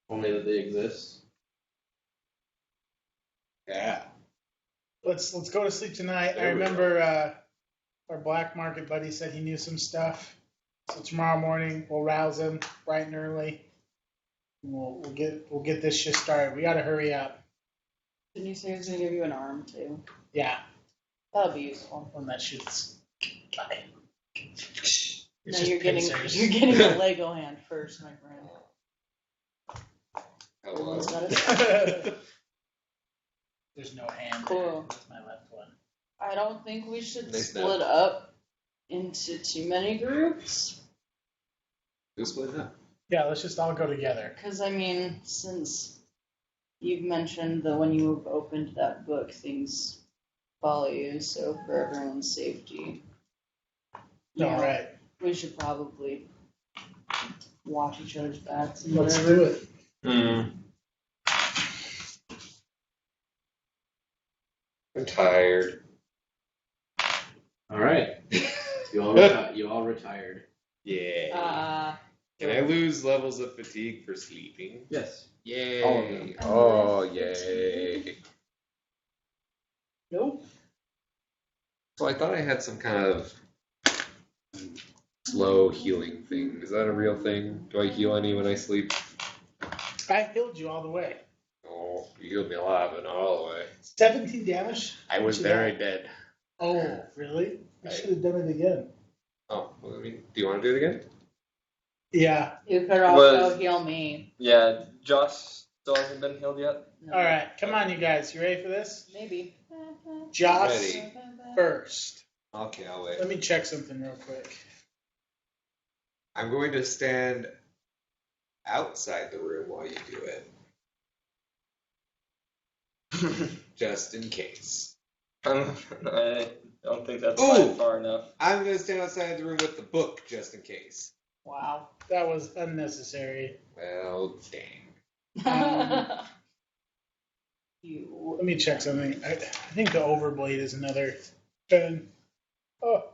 Only that they exist. Yeah. Let's go to sleep tonight. There I we remember our black market buddy said he knew some stuff. So tomorrow morning we'll rouse him bright and early. And we'll get this shit started. We gotta hurry up. Didn't you say he was gonna give you an arm too? Yeah, That'll be useful. when that shit's. Bye. It's No, just you're pincers. getting a Lego hand first, my friend. Hello. Everyone's got a- There's no hand. Cool. There. That's my left one. I don't think we should Nice split up into too many groups. Who's split up? Yeah, let's just all go together. Because, I mean, since you've mentioned that when you opened that book, things follow you, so for everyone's safety, All right. we should probably watch each other's backs and Let's whatever. do it. I'm tired. All right. You all retired. Yeah. Can I lose levels of fatigue for sleeping? Yes. Yay. All of them. Oh, yay. Nope. So I thought I had some kind of slow healing thing. Is that a real thing? Do I heal any when I sleep? I healed you all the way. Oh, you healed me a lot, but not all the way. 17 damage. I was What you very got? dead. Oh, really? I should have done it again. Oh, well, I mean, do you want to do it again? Yeah. You could also heal me. Yeah, Josh still hasn't been healed yet. No. All right. Come on, you guys. You ready for this? Maybe. Joss Ready. first. Okay, I'll wait. Let me check something real quick. I'm going to stand outside the room while you do it. Just in case. I don't think that's Ooh. far enough. I'm going to stand outside the room with the book just in case. Wow, that was unnecessary. Well, dang. You. Let me check something. I think the overblade is another 10. Oh.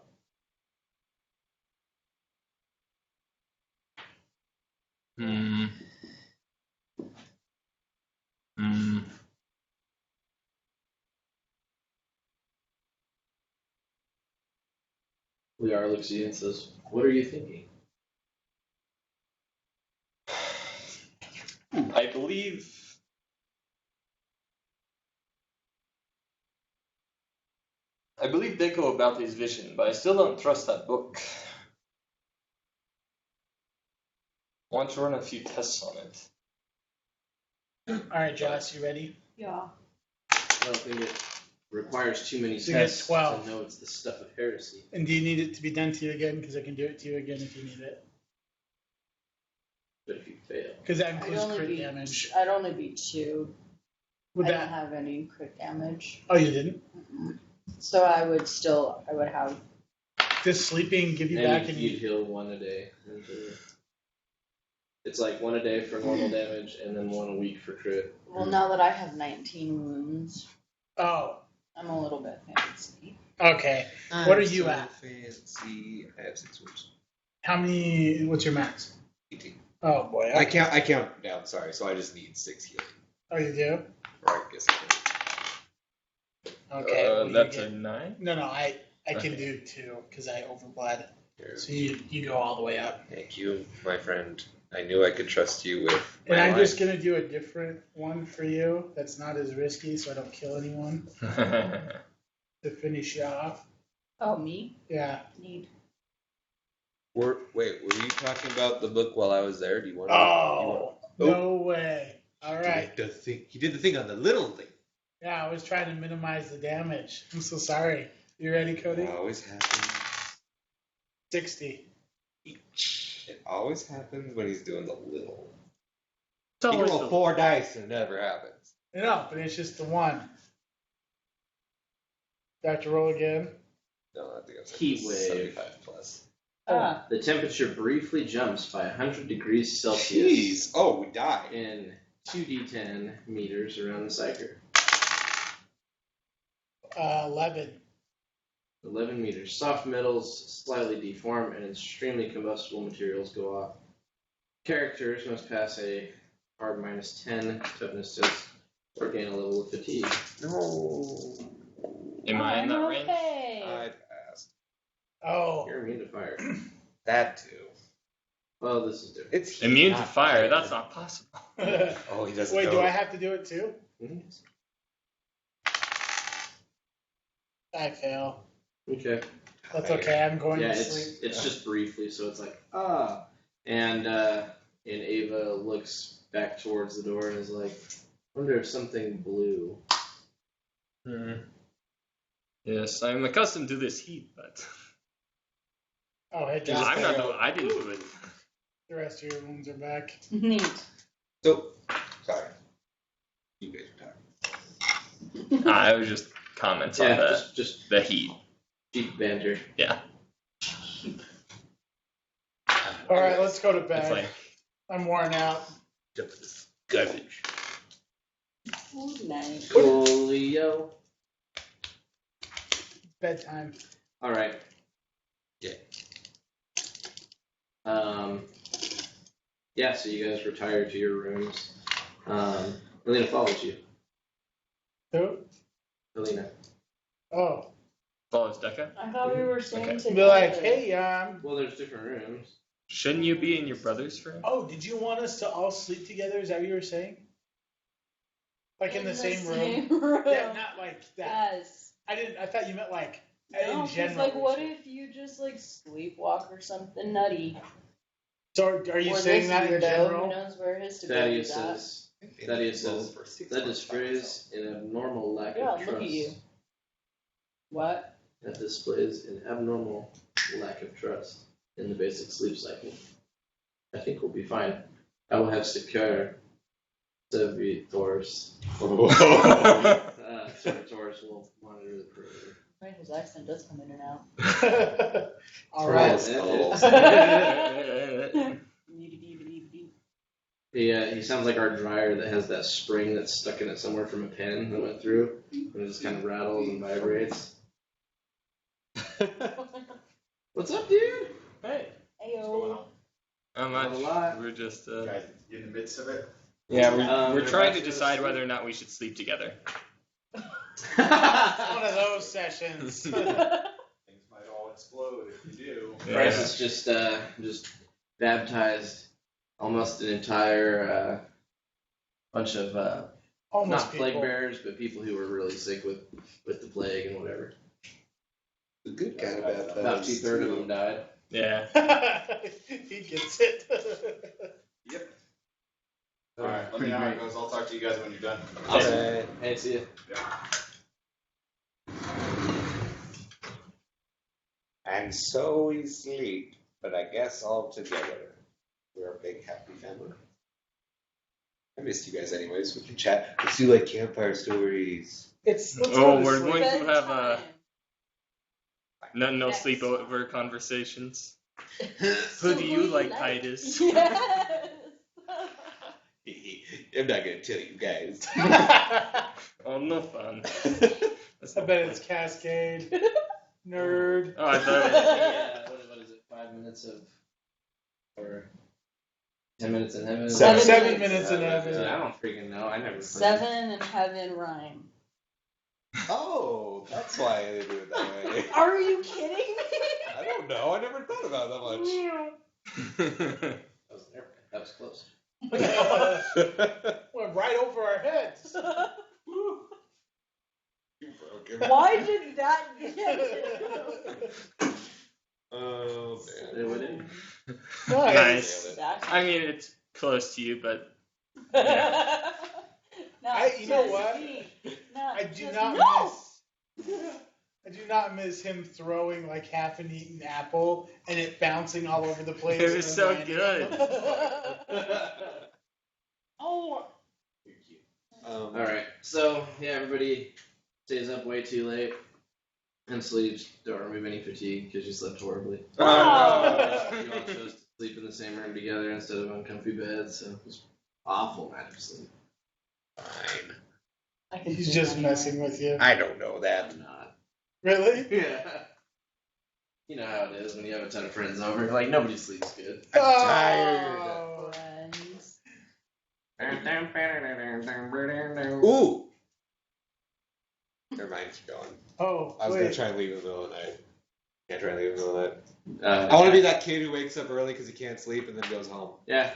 Liar looks at you and says, "What are you thinking?" I believe Deco about his vision, but I still don't trust that book. I want to run a few tests on it. Alright, Joss, you ready? Yeah. I don't think it requires too many So you get tests 12. to know it's the stuff of heresy. And do you need it to be done to you again? Because I can do it to you again if you need it. But if you fail, Because that I'd includes only crit be. damage. I'd only be 2. Would I don't that? have any crit damage. Oh, you didn't? So I would have. Does sleeping give you back and any? you'd heal 1 a day. It's like 1 a day for normal damage, and then 1 a week for crit. Well, now that I have 19 wounds, Oh, I'm a little bit fancy. okay. What are you at? Fancy. I have 6 words. How many? What's your max? 18. Oh boy. I count down, sorry, so I just need 6 healing. Oh, you do? Or I guess I Okay. what do you That's get? a 9. No, I can do 2 because I overbled. can. So you go all the way up. Thank you, my friend. I knew I could trust you with And my I'm life. just gonna do a different one for you. That's not as risky, so I don't kill anyone to finish you off. Oh, me? Yeah. Need. Were you talking about the book while I was there? Do you want to? Oh, no way. All right. He did the thing on the little thing. Yeah, I was trying to minimize the damage. I'm so sorry. You ready, Cody? It always happens. 60. It always happens when he's doing the little. It's He can always roll 4 dice and it never happens. No, but it's just the one. Do I have to roll again? No, I think it's Heat wave. 75 plus. The temperature briefly jumps by 100 degrees Celsius Jeez! Oh, we died. in 2d10 meters around the psyker. 11. 11 meters. Soft metals slightly deform and extremely combustible materials go off. Characters must pass a hard -10 toughness test or gain a level of fatigue. No. Am I in that I'm range? okay. I passed. Oh. You're immune to fire. That too. Well, this is different. It's Immune to not fire? That's not possible. Oh, he doesn't Wait, know. do I have to do it too? Mhm. I fail. Okay. That's okay. I'm going Yeah, to sleep. it's just briefly, so it's like, and Ava looks back towards the door and is like, wonder if something blue. Yes, I'm accustomed to this heat, but Oh, hey, I'm Josh. not. I didn't do it. The rest of your wounds are back. Neat. So, sorry. You guys are talking. I was just comments on Yeah, the just the heat. cheap banter. Yeah, All right, let's go to it's bed. like I'm worn out. Jump to this garbage. Good night. Coolio. Bedtime. All right. Yeah. Yeah, so you guys retire to your rooms. Alina follows you. Who? Alina. Oh. follows Deca. I thought we were staying Okay. together. Be like, hey, Well, there's different rooms. Shouldn't you be in your brother's room? Oh, did you want us to all sleep together? Is that what you were saying? Like in the same room? Yeah, not like that. Yes. I thought you meant like No, in 'cause, general. like, what if you just like sleepwalk or something nutty? So are you or saying this that in weirdo, who general? knows where his stability Thaddeus is at? says, that displays an abnormal lack Yeah, of trust. look at you. What? That displays an abnormal lack of trust in the basic sleep cycle. I think we'll be fine. I will have secure servitors. Servitors will monitor the perimeter. Right, his accent does come in and out. All right. He sounds like our dryer that has that spring that's stuck in it somewhere from a pen that went through, and it just kind of rattles and vibrates. What's up, dude? Hey. Ayo. Not Not a much. lot. We're just Guys, in the midst of it. yeah, we're We're trying about to to decide sleep. whether or not we should sleep together. It's one of those sessions. Things might all explode if you do. Bryce has just baptized almost an entire bunch of Almost not people. plague bearers, but people who were really sick with the plague and whatever. The good kind of baptized. About 2/3 of them died. Yeah. He gets it. Yep. Alright, let me know how it goes. I'll talk to you guys when you're done. Alright. Hey, see ya. And so we sleep, but I guess all together. We're a big happy family. I missed you guys anyways. We can chat. Let's do like campfire stories. Let's Oh, go to we're sleep. going to have Bedtime. no Next. sleepover conversations. So Who do you who like, Titus? Yes. I'm not gonna tell you guys. Oh, no fun. I bet it's Cascade. Nerd. Oh, I thought. Yeah, what is it? 5 minutes of, or 10 minutes in heaven? 7 minutes in heaven. I don't freaking know. I never played. 7 in heaven rhyme. Oh, that's why they do it that way. Are you kidding me? I don't know. I never thought about that much. That was there. That was close. Went right over our heads. You broke him. Why did that get him? Oh, They man. wouldn't. Nice. That's- I mean, it's close to you, but Not You know just what? me. Not I do just- not No! miss. I do not miss him throwing like half an eaten apple and it bouncing all over the place. It and was then so landing good. on them. Oh. All right. So yeah, everybody stays up way too late and sleeps. Don't remove any fatigue because you slept horribly. Oh. You all chose to sleep in the same room together instead of on comfy beds, so it was awful night of sleep. Fine. I can He's see just that. messing with you. I don't know that. I'm not. Really? Yeah. You know how it is when you have a ton of friends over. Like nobody sleeps good. I'm tired. Oh. Friends. Ooh. Never mind, keep going. Oh, I was going wait. to try and leave in the middle of the night. Can't try and leave in the middle of the night. I I want to be that kid who wakes up early because he can't sleep and then goes home. Yeah.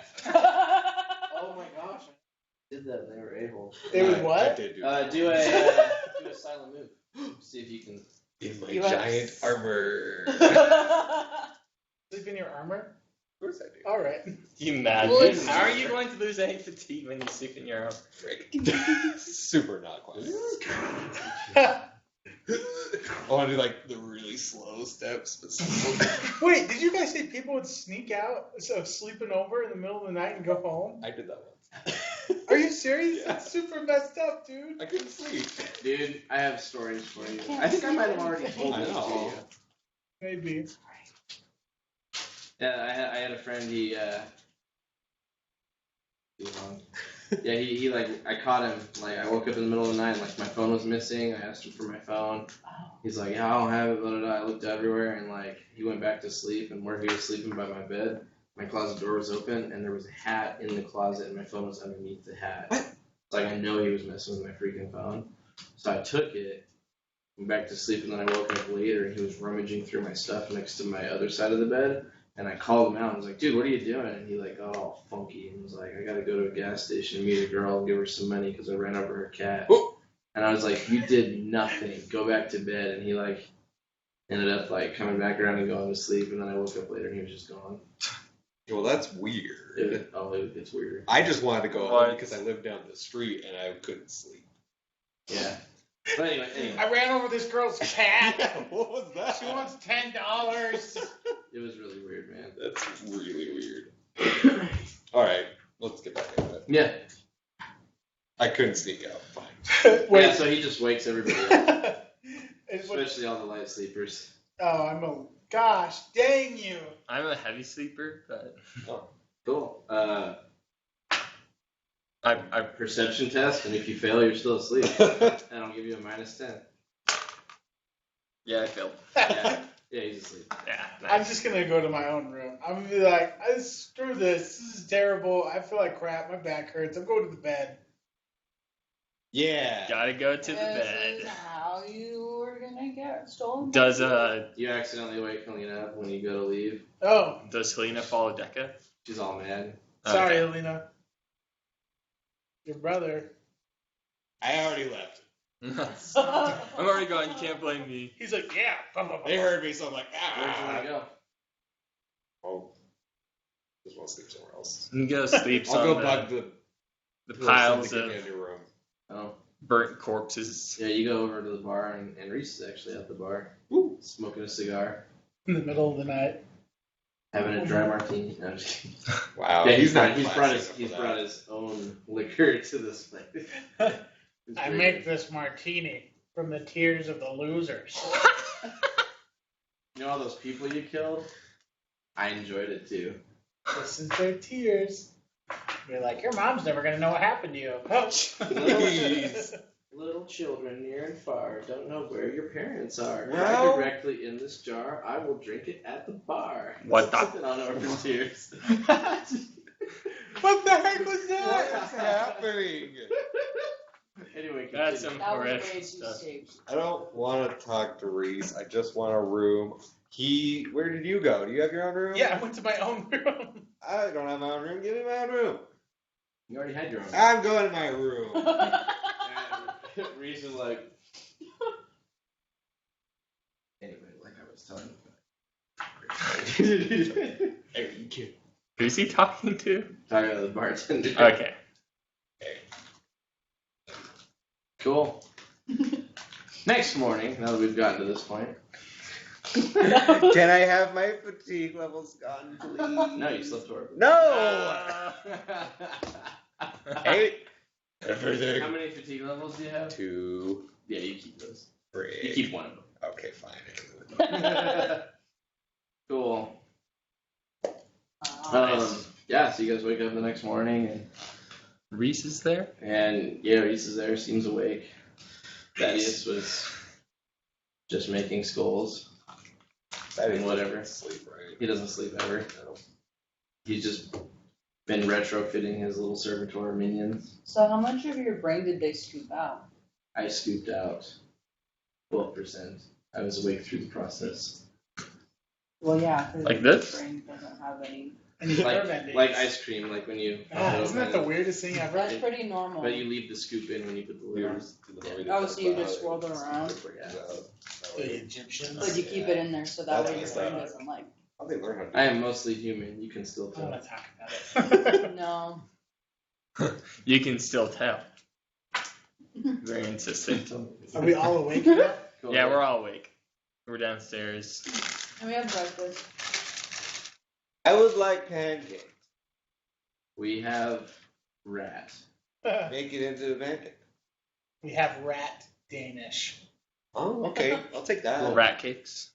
Oh my gosh. I did that and they were a-holes. It was I what? did do Do that. do a silent move. See if you can. In my You have- giant armor. Of Sleep in your armor? course I do. All right. You imagine? Well, it's- How are you going to lose any fatigue when you sleep in your armor? Frick. Super not quite. I want to do like the really slow steps, but slowly. Wait, did you guys say people would sneak out of sleeping over in the middle of the night and go home? I did that once. Are you serious? Yeah. That's super messed up, dude. I couldn't sleep. Dude, I have stories for you. I think I might have already told I this to know. you. Maybe. Yeah, I had a friend. He like I caught him. Like I woke up in the middle of the night, and like my phone was missing. I asked him for my phone. He's like, yeah, I don't have it. Blah, blah, blah. I looked everywhere, and like he went back to sleep. And where he was sleeping by my bed, my closet door was open, and there was a hat in the closet, and my phone was underneath the hat. What? It's like I know he was messing with my freaking phone. So I took it, went back to sleep, and then I woke up later, and he was rummaging through my stuff next to my other side of the bed. And I called him out and was like, dude, what are you doing? And he like got all funky and was like, I gotta go to a gas station and meet a girl and give her some money because I ran over her cat. Whoa. And I was like, you did nothing. Go back to bed. And he like ended up like coming back around and going to sleep. And then I woke up later and he was just gone. Well, that's weird. It's weird. I just wanted to go What? home because I lived down the street and I couldn't sleep. Yeah. But anyway, I ran over this girl's cat. What was that? She wants $10. it was really weird, man. That's really weird. All right, let's get back into it. Yeah. I couldn't sneak out. Fine. Yeah, so he just wakes everybody up, especially all the light sleepers. Gosh, dang you. I'm a heavy sleeper, but Cool. I Perception test, and if you fail, you're still asleep. And I'll give you a -10. yeah, I failed. Yeah, he's asleep. Yeah, I'm nice. just going to go to my own room. I'm going to be like, screw this. This is terrible. I feel like crap. My back hurts. I'm going to the bed. Yeah. Gotta go to the This is bed. how you were gonna get stolen. Does You accidentally wake Helena up when you go to leave. Oh, does Helena follow Decca? She's all mad. sorry, Okay. Alina. Your brother. I already left. I'm already gone. You can't blame me. He's like, yeah. Blah, blah, blah. They heard me, so I'm like, Where do you want to go? Oh, just want to sleep somewhere else. You go sleep I'll on go bug the person piles to get of me a new room. Oh. burnt corpses. Yeah, you go over to the bar, and Reese is actually at the bar. Woo. Smoking a cigar. In the middle of the night. Having a dry martini. No, I'm just kidding. Wow. Yeah, he's not brought classy enough for that. his own liquor to this place. It's I great. make this martini from the tears of the losers. You know all those people you killed? I enjoyed it too. This is their tears. You're like, your mom's never going to know what happened to you. Please. Little children near and far don't know where your parents are. Well- Cry directly in this jar. I will drink it at the bar. What the- Something on Orphan Tears. What the heck was that? What's happening? Anyway, That's continue. That was way horrific too stuff. safe. I don't want to talk to Reese. I just want a room. Where did you go? Do you have your own room? Yeah, I went to my own room. I don't have my own room. Give me my own room. You already had your own. I'm going to my room. And Reese was like. Anyway, like I was telling you. Who's he talking to? Talking to the bartender. Okay. Cool. Next morning, now that we've gotten to this point. Can I have my fatigue levels gone, please? No, you slept over. No! Hate everything. How many fatigue levels do you have? 2, Yeah, you keep those. 3. You keep one of them. Okay, fine. Cool. Nice. Yeah, so you guys wake up the next morning, Reese is there? and yeah, Reese is there, seems awake. Thaddeus was just making skulls. That Whatever. Sleep, right? He doesn't sleep ever. He's just been retrofitting his little servitor minions. So how much of your brain did they scoop out? I scooped out 12%. I was awake through the process. Well, yeah, because Like this? your brain doesn't have any. And you Like, burn that like days. ice cream, like when you Isn't that the weirdest thing ever? That's pretty normal. But you leave the scoop in when you put the lid on. Oh, so you just swirl them around? Yeah. The Egyptians. But you keep it in there so that That's way your what brain I doesn't like. How they learn how to do I am mostly human. You can still I don't tell. want to talk about it. No. You can still tell. Very insistent. Are we all awake now? Cool. Yeah, we're all awake. We're downstairs. And we have breakfast. I would like pancakes. We have rat. Make it into a pancake. We have rat Danish. Oh, okay. I'll take that. Rat cakes.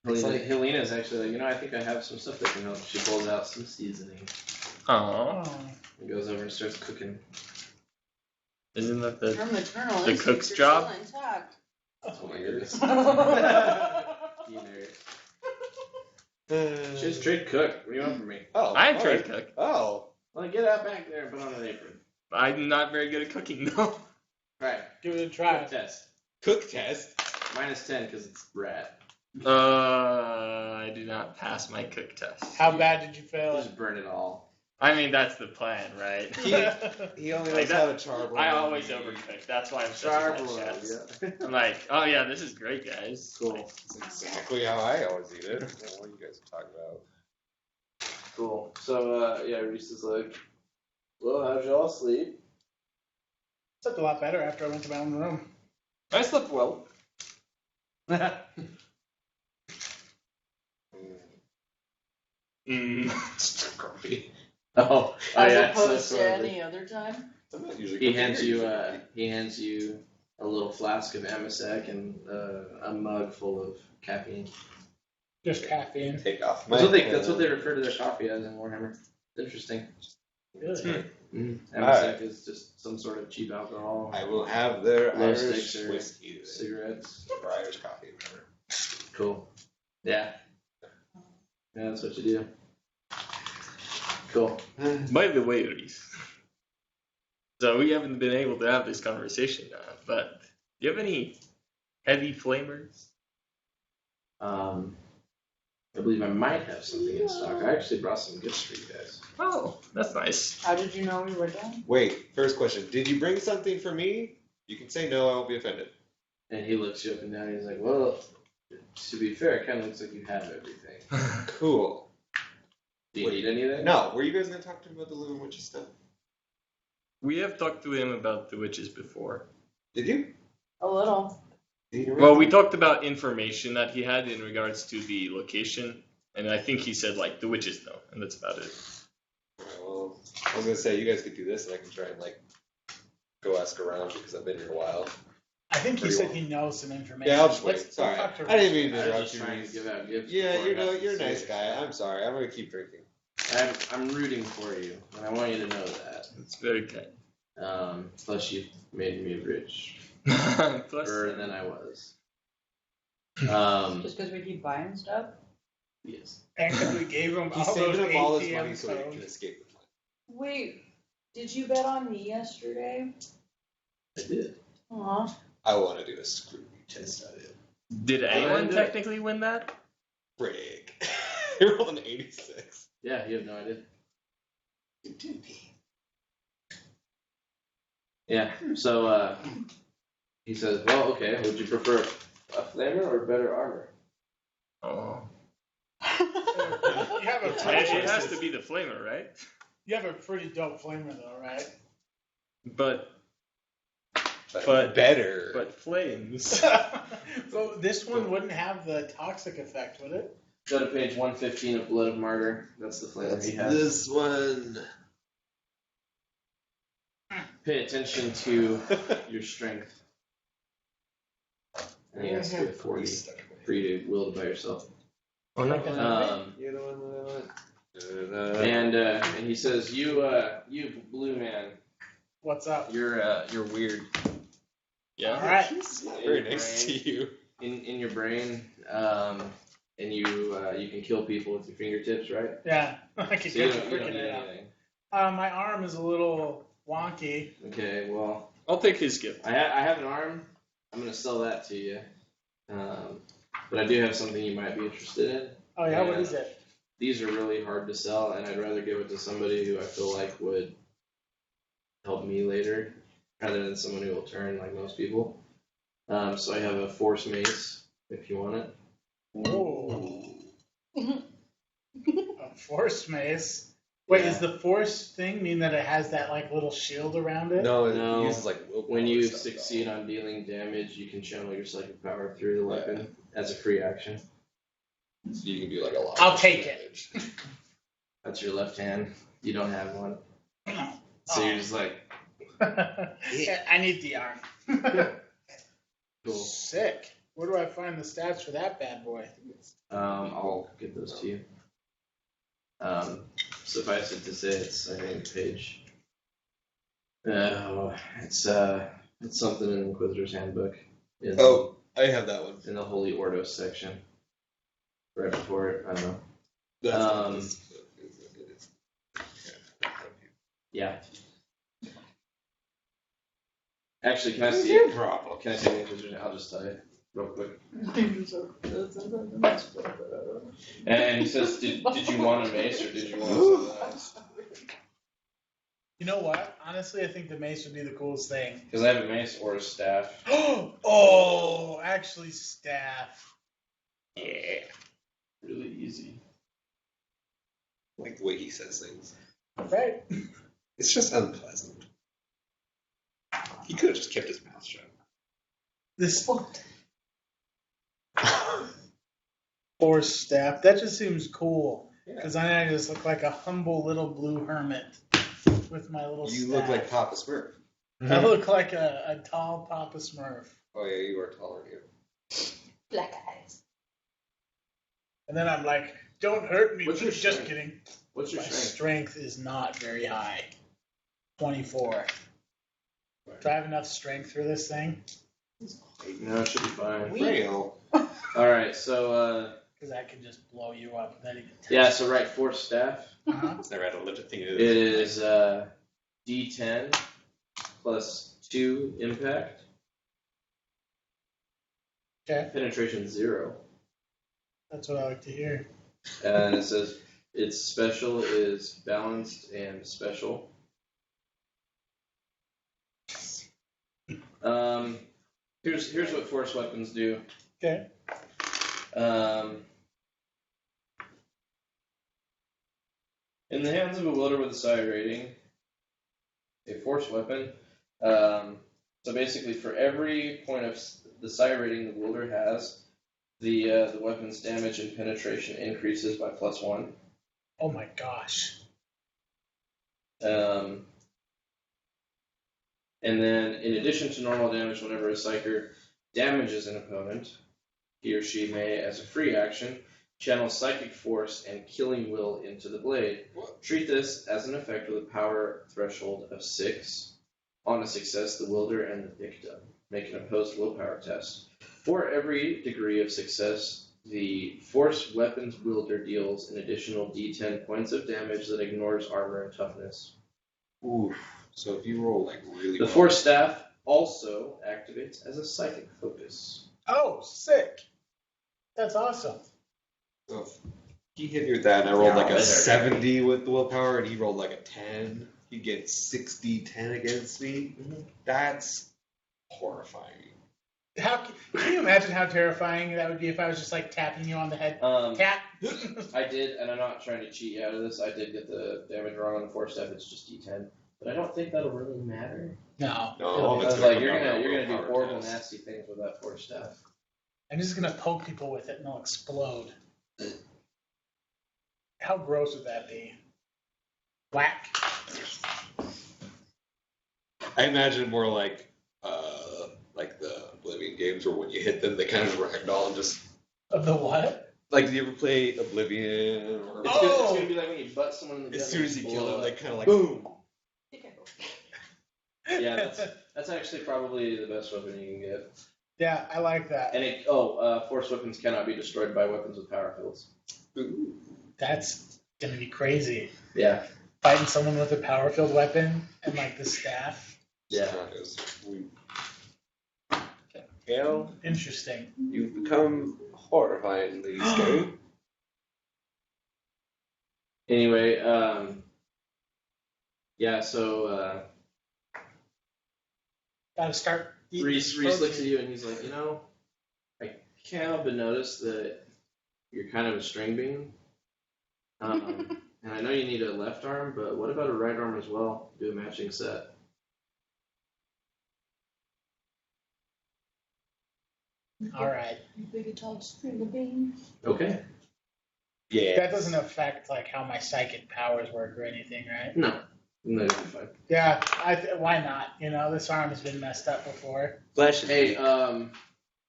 It's like- Helena's actually like, I think I have some stuff that can help. She pulls out some seasoning Aww. Oh. and goes over and starts cooking. Isn't that Your the... maternal The instincts cook's are job? still intact. Oh my goodness. You nerd. She's trade cook. What do you want from me? Oh, I'm all trade right. cook. Oh. Well, get out back there and put on an apron. I'm not very good at cooking, though. Right. Give it a try. Cook test. Cook test. -10 because it's rat. I do not pass my cook test. How bad did you fail Just burn it all. I mean, that's the plan, right? He only Like knows how to charbroil. I always overcook. That's why I'm such a good chef. Yeah. I'm like, oh yeah, this is great, guys. Cool. That's exactly how I always eat it. I don't know what you guys are talking about. Cool. So, yeah, Reese is like, well, how'd y'all sleep? Slept a lot better after I went to my own room. I slept well. Still grumpy. Oh As yeah. opposed So to any other time. I'm not usually he grumpy. hands you a little flask of Amasec and a mug full of caffeine. Just caffeine. Take off. That's what they refer to their coffee as in Warhammer. Interesting. Really? Amasec is just some sort of cheap alcohol. I will have their Glow Irish sticks or whiskey, cigarettes. or Irish coffee, whatever. Cool. Yeah. Yeah, that's what you do. Cool. By the way, Reese. So we haven't been able to have this conversation, but do you have any heavy flamers? I believe I might have something in stock. I actually brought some gifts for you guys. Oh, that's nice. How did you know we were done? Wait, first question. Did you bring something for me? You can say no, I won't be offended. And he looks you up and down. And he's like, "Well, to be fair, it kind of looks like you have everything. Cool. Do you need anything?" No, were you guys going to talk to him about the living witches stuff? We have talked to him about the witches before. Did you? A little. Did you Well, we talked about information that he had in regards to the location, and I think he said, like, the witches know, and that's about it. Alright, well, I was going to say, you guys could do this, and I can try and, go ask around, because I've been here a while. I think he What do you said want? he knows some information. Yeah, I'll just wait. Let's Sorry. talk to I didn't mean to I was interrupt just you. trying to give out gifts. Yeah, before I got you're a to nice see guy. it. I'm sorry. I'm going to keep drinking. I'm rooting for you, and I want you to know that. It's very kind. Plus, you've made me rich, Plus, further than I was. Just because we keep buying stuff? Yes. And because we gave him He's all those saving up all his ATM money so he can codes. escape the plan. Wait, did you bet on me yesterday? I did. Aw. I want to do a screw test on it. did anyone did. technically win that? Frick. You're rolling 86. Yeah, you have no idea. Yeah. So he says, "Well, okay. Would you prefer a flamer or better armor?" Oh. You have a It pretty, has to be the flamer, right? you have a pretty dope flamer though, right? But But better. but flames. So this one wouldn't have the toxic effect, would it? Go to page 115 of Blood of Martyr. That's the flamer That's he has. this one. Pay attention to your strength. And he has to do it for you. For you to will it by yourself. Oh no. You're the one that I want. And he says, you blue man, What's up? You're weird. Yeah. All right. He's not very nice to you. in your brain, and you can kill people with your fingertips, right? Yeah, I could So you get don't, the you don't freaking need it out. anything. My arm is a little wonky. Okay, well, I'll take his gift. I have an arm. I'm gonna sell that to you. But I do have something you might be interested in. Oh yeah, what Yeah. is it? These are really hard to sell, and I'd rather give it to somebody who I feel like would help me later, rather than someone who will turn like most people. So I have a force mace, if you want it. Whoa. A force mace. Wait, Yeah. is the force thing mean that it has that like little shield around it? No, No. it uses willpower When you stuff, succeed on dealing damage, you can channel your psychic power through the weapon as a free action. So you can do a lot. I'll of take damage. That's your left hand. You don't have one. Oh. So you're just like, I need the arm. cool. Sick. Where do I find the stats for that bad boy? I'll get those to you. Suffice it to say, it's I think page. It's something in the Inquisitor's Handbook. In, Oh, I have that one. in the Holy Ordos section. Right before it, I don't know. That's not Um, this. Yeah. Actually, can I What's see your it? problem? Can I see the Inquisitor? I'll just tell you real quick. And he says, did you want a mace or did you want something else? You know what? Honestly, I think the mace would be the coolest thing. Because I have a mace or a staff. Oh, actually, staff. Yeah. Really easy. Like the way he says things. Right. It's just unpleasant. He could have just kept his mouth shut. This force staff, that just seems cool. Because I just look like a humble little blue hermit with my little You staff. look like Papa Smurf. I look like a tall Papa Smurf. Oh yeah, you are taller than you. Black eyes. And then I'm like, don't hurt me. What's your Just strength? kidding. What's your My strength? strength is not very high. 24. Do I have enough strength for this thing? No, it should be fine. Frail. Alright, so, Because I can just blow you up without even yeah, so right, force staff. Uh-huh. It's never had a legit thing. It is D10 plus 2 impact. Okay, Penetration 0. that's what I like to hear. And it says its special is balanced and special. Here's what force weapons do. Okay. In the hands of a wielder with a psi rating, a force weapon. So basically, for every point of the psi rating the wielder has, the weapon's damage and penetration increases by +1. Oh my gosh. And then, in addition to normal damage, whenever a psyker damages an opponent, he or she may, as a free action, channel psychic force and killing will into the blade. Treat this as an effect with a power threshold of 6. On a success, the wielder and the victim make an opposed willpower test. For every degree of success, the force weapons wielder deals an additional D10 points of damage that ignores armor and toughness. Oof. So if you roll like really The well, force staff also activates as a psychic focus. Oh, sick. That's awesome. so if he hit me with that, and I rolled like Yeah, a better. 70 with the willpower, and he rolled like a 10. He gets 60-10 against me. That's horrifying. Can you imagine how terrifying that would be if I was just like tapping you on the head? Tap. I did, and I'm not trying to cheat you out of this, I did get the damage wrong on the force staff, it's just D10. But I don't think that'll really matter. No. No, I that's was gonna like, you're come out gonna of do willpower horrible, test. nasty things with that force staff. I'm just gonna poke people with it and they'll explode. How gross would that be? Whack. I imagine more like the Oblivion games, where when you hit them, they kind of ragdoll and just Of the what? like. Do you ever play Oblivion? Or It's gonna be like when you butt someone in the as gut soon and as you blow kill them, up. they kind of like Boom. I Yeah, that's actually probably the best weapon you can get. Yeah, I like that. And force weapons cannot be destroyed by weapons with power fields. Ooh. That's gonna be crazy. Yeah. Fighting someone with a power field weapon and like the staff. Yeah. Well, Interesting. you've become horrifyingly scary. Anyway, yeah, so Gotta start. Reese looks at you and he's like, I can't help but notice that you're kind of a string bean. And I know you need a left arm, but what about a right arm as well? Do a matching set. All right. Big tall string of beans. Okay. Yeah. That doesn't affect like how my psychic powers work or anything, right? No, you'll be fine. Yeah. Why not? This arm has been messed up before. Flash. Hey,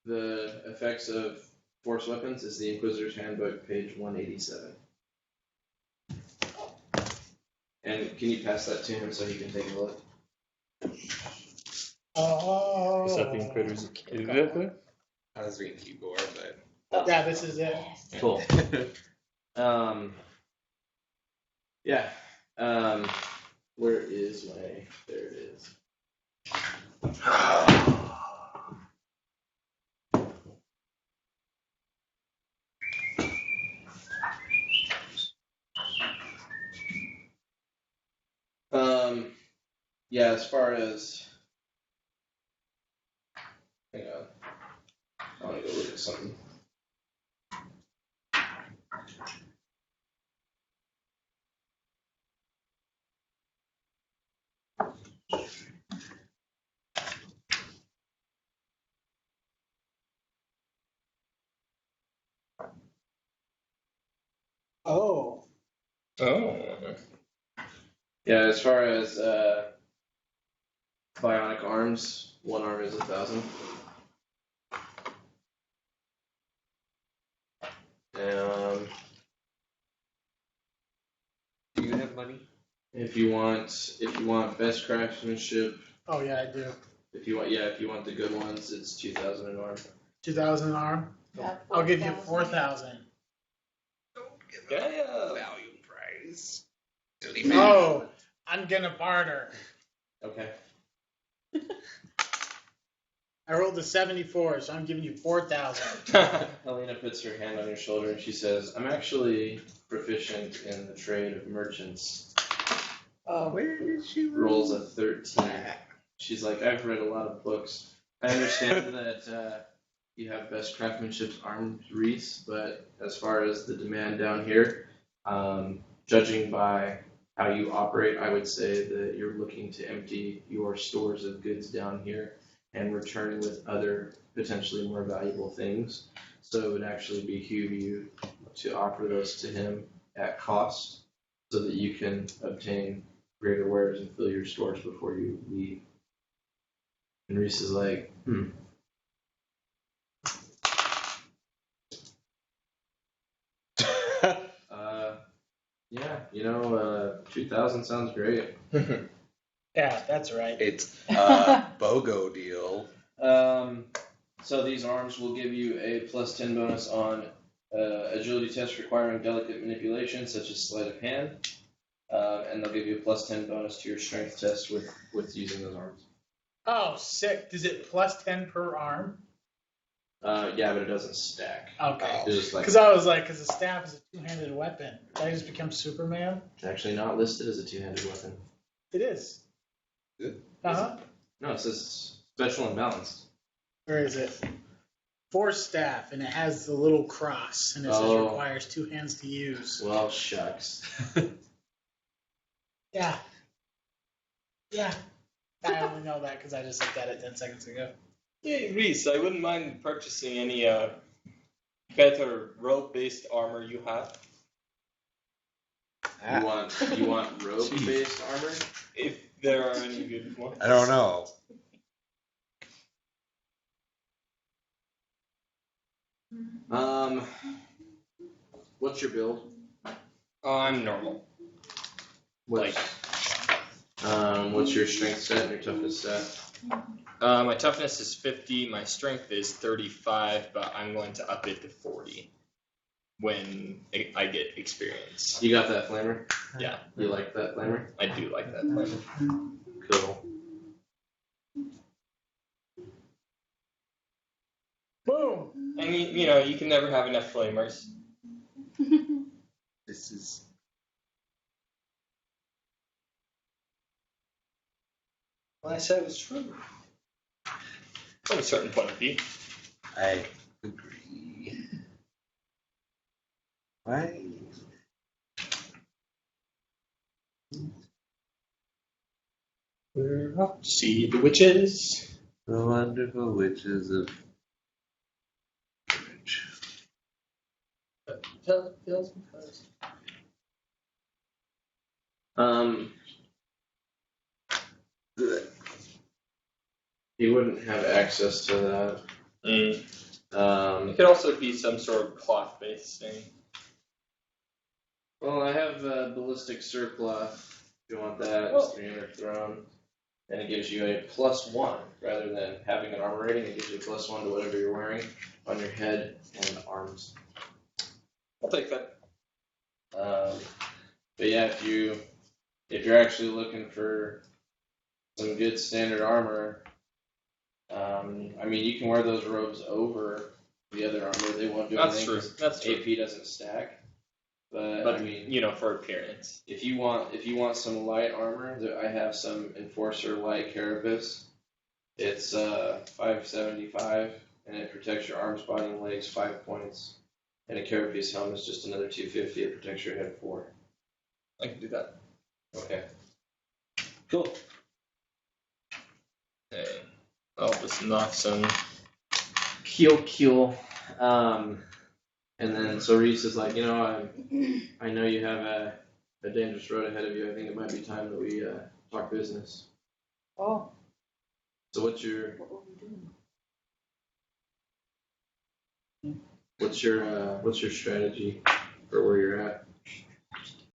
the effects of force weapons is the Inquisitor's Handbook, page 187. And can you pass that to him so he can take a look? Oh. Is that the Inquisitor's? Is that there? I was reading keyboard, but Yeah, this is it. Cool. Yeah. Where is my? There it is. Yeah, as far as, hang on, I want to go look at something. Oh. Oh. Yeah, as far as bionic arms, one arm is 1,000. Do you have money? If you want best craftsmanship, Oh yeah, I do. if you want the good ones, it's 2,000 an arm. 2,000 an arm. Yeah, I'll give you 4,000. 4,000. Don't give Yeah. value price. Oh, I'm gonna barter. Okay. I rolled a 74, so I'm giving you 4,000. Helena puts her hand on your shoulder and she says, "I'm actually proficient in the trade of merchants." Oh. Where did she Rolls a 13. She's like, "I've read a lot of books. I understand that you have best craftsmanship arms, Reese, but as far as the demand down here, judging by how you operate, I would say that you're looking to empty your stores of goods down here and return with other potentially more valuable things. So it would actually behoove you to offer those to him at cost so that you can obtain greater wares and fill your stores before you leave." And Reese is like, yeah, 2,000 sounds great. Yeah, that's right. It's a BOGO deal. So these arms will give you a plus 10 bonus on agility tests requiring delicate manipulation, such as sleight of hand, and they'll give you a plus 10 bonus to your strength test with using those arms. Oh, sick. Does it plus 10 per arm? Yeah, but it doesn't stack. Okay. It's just like, Because I was like, because the staff is a two-handed weapon. Did I just become Superman? it's actually not listed as a two-handed weapon. It is. Good. Uh-huh. No, it says special and balanced. Where is it? Force staff, and it has the little cross, and it says Oh. requires two hands to use. Well, shucks. Yeah. Yeah. I only know that because I just looked at it 10 seconds ago. Yeah, Reese, I wouldn't mind purchasing any better rope-based armor you have. You want rope-based armor? If there are any good ones. I don't know. What's your build? I'm normal. What's your strength stat and your toughness stat? My toughness is 50, my strength is 35, but I'm going to up it to 40 when I get experience. You got that flamer? Yeah, You like that flamer? I do like that flavor. Cool. Boom! And you can never have enough flamers. This is. What I said was true. From a certain point of view. I agree. Why? We're up to see the witches. The wonderful witches of. Bridge. You wouldn't have access to that. It could also be some sort of cloth-based thing. Well, I have ballistic surcloth. If you want that, it's 300 thrown. And it gives you a +1 rather than having an armor rating. It gives you a +1 to whatever you're wearing on your head and arms. I'll take that. But yeah, if you're actually looking for some good standard armor, you can wear those robes over the other armor. They won't do That's anything. true. 'Cause That's true. AP doesn't stack. But for appearance. if you want some light armor, I have some Enforcer light carapace. It's 575, and it protects your arms, body, and legs 5 points. And a carapace helm is just another 250. It protects your head 4. I can do that. Okay. Cool. Okay. I'll just knock some. Kill. And then so Reese is like, I I know you have a dangerous road ahead of you. I think it might be time that we talk business. Oh, So what's your what were we doing? what's your strategy for where you're at?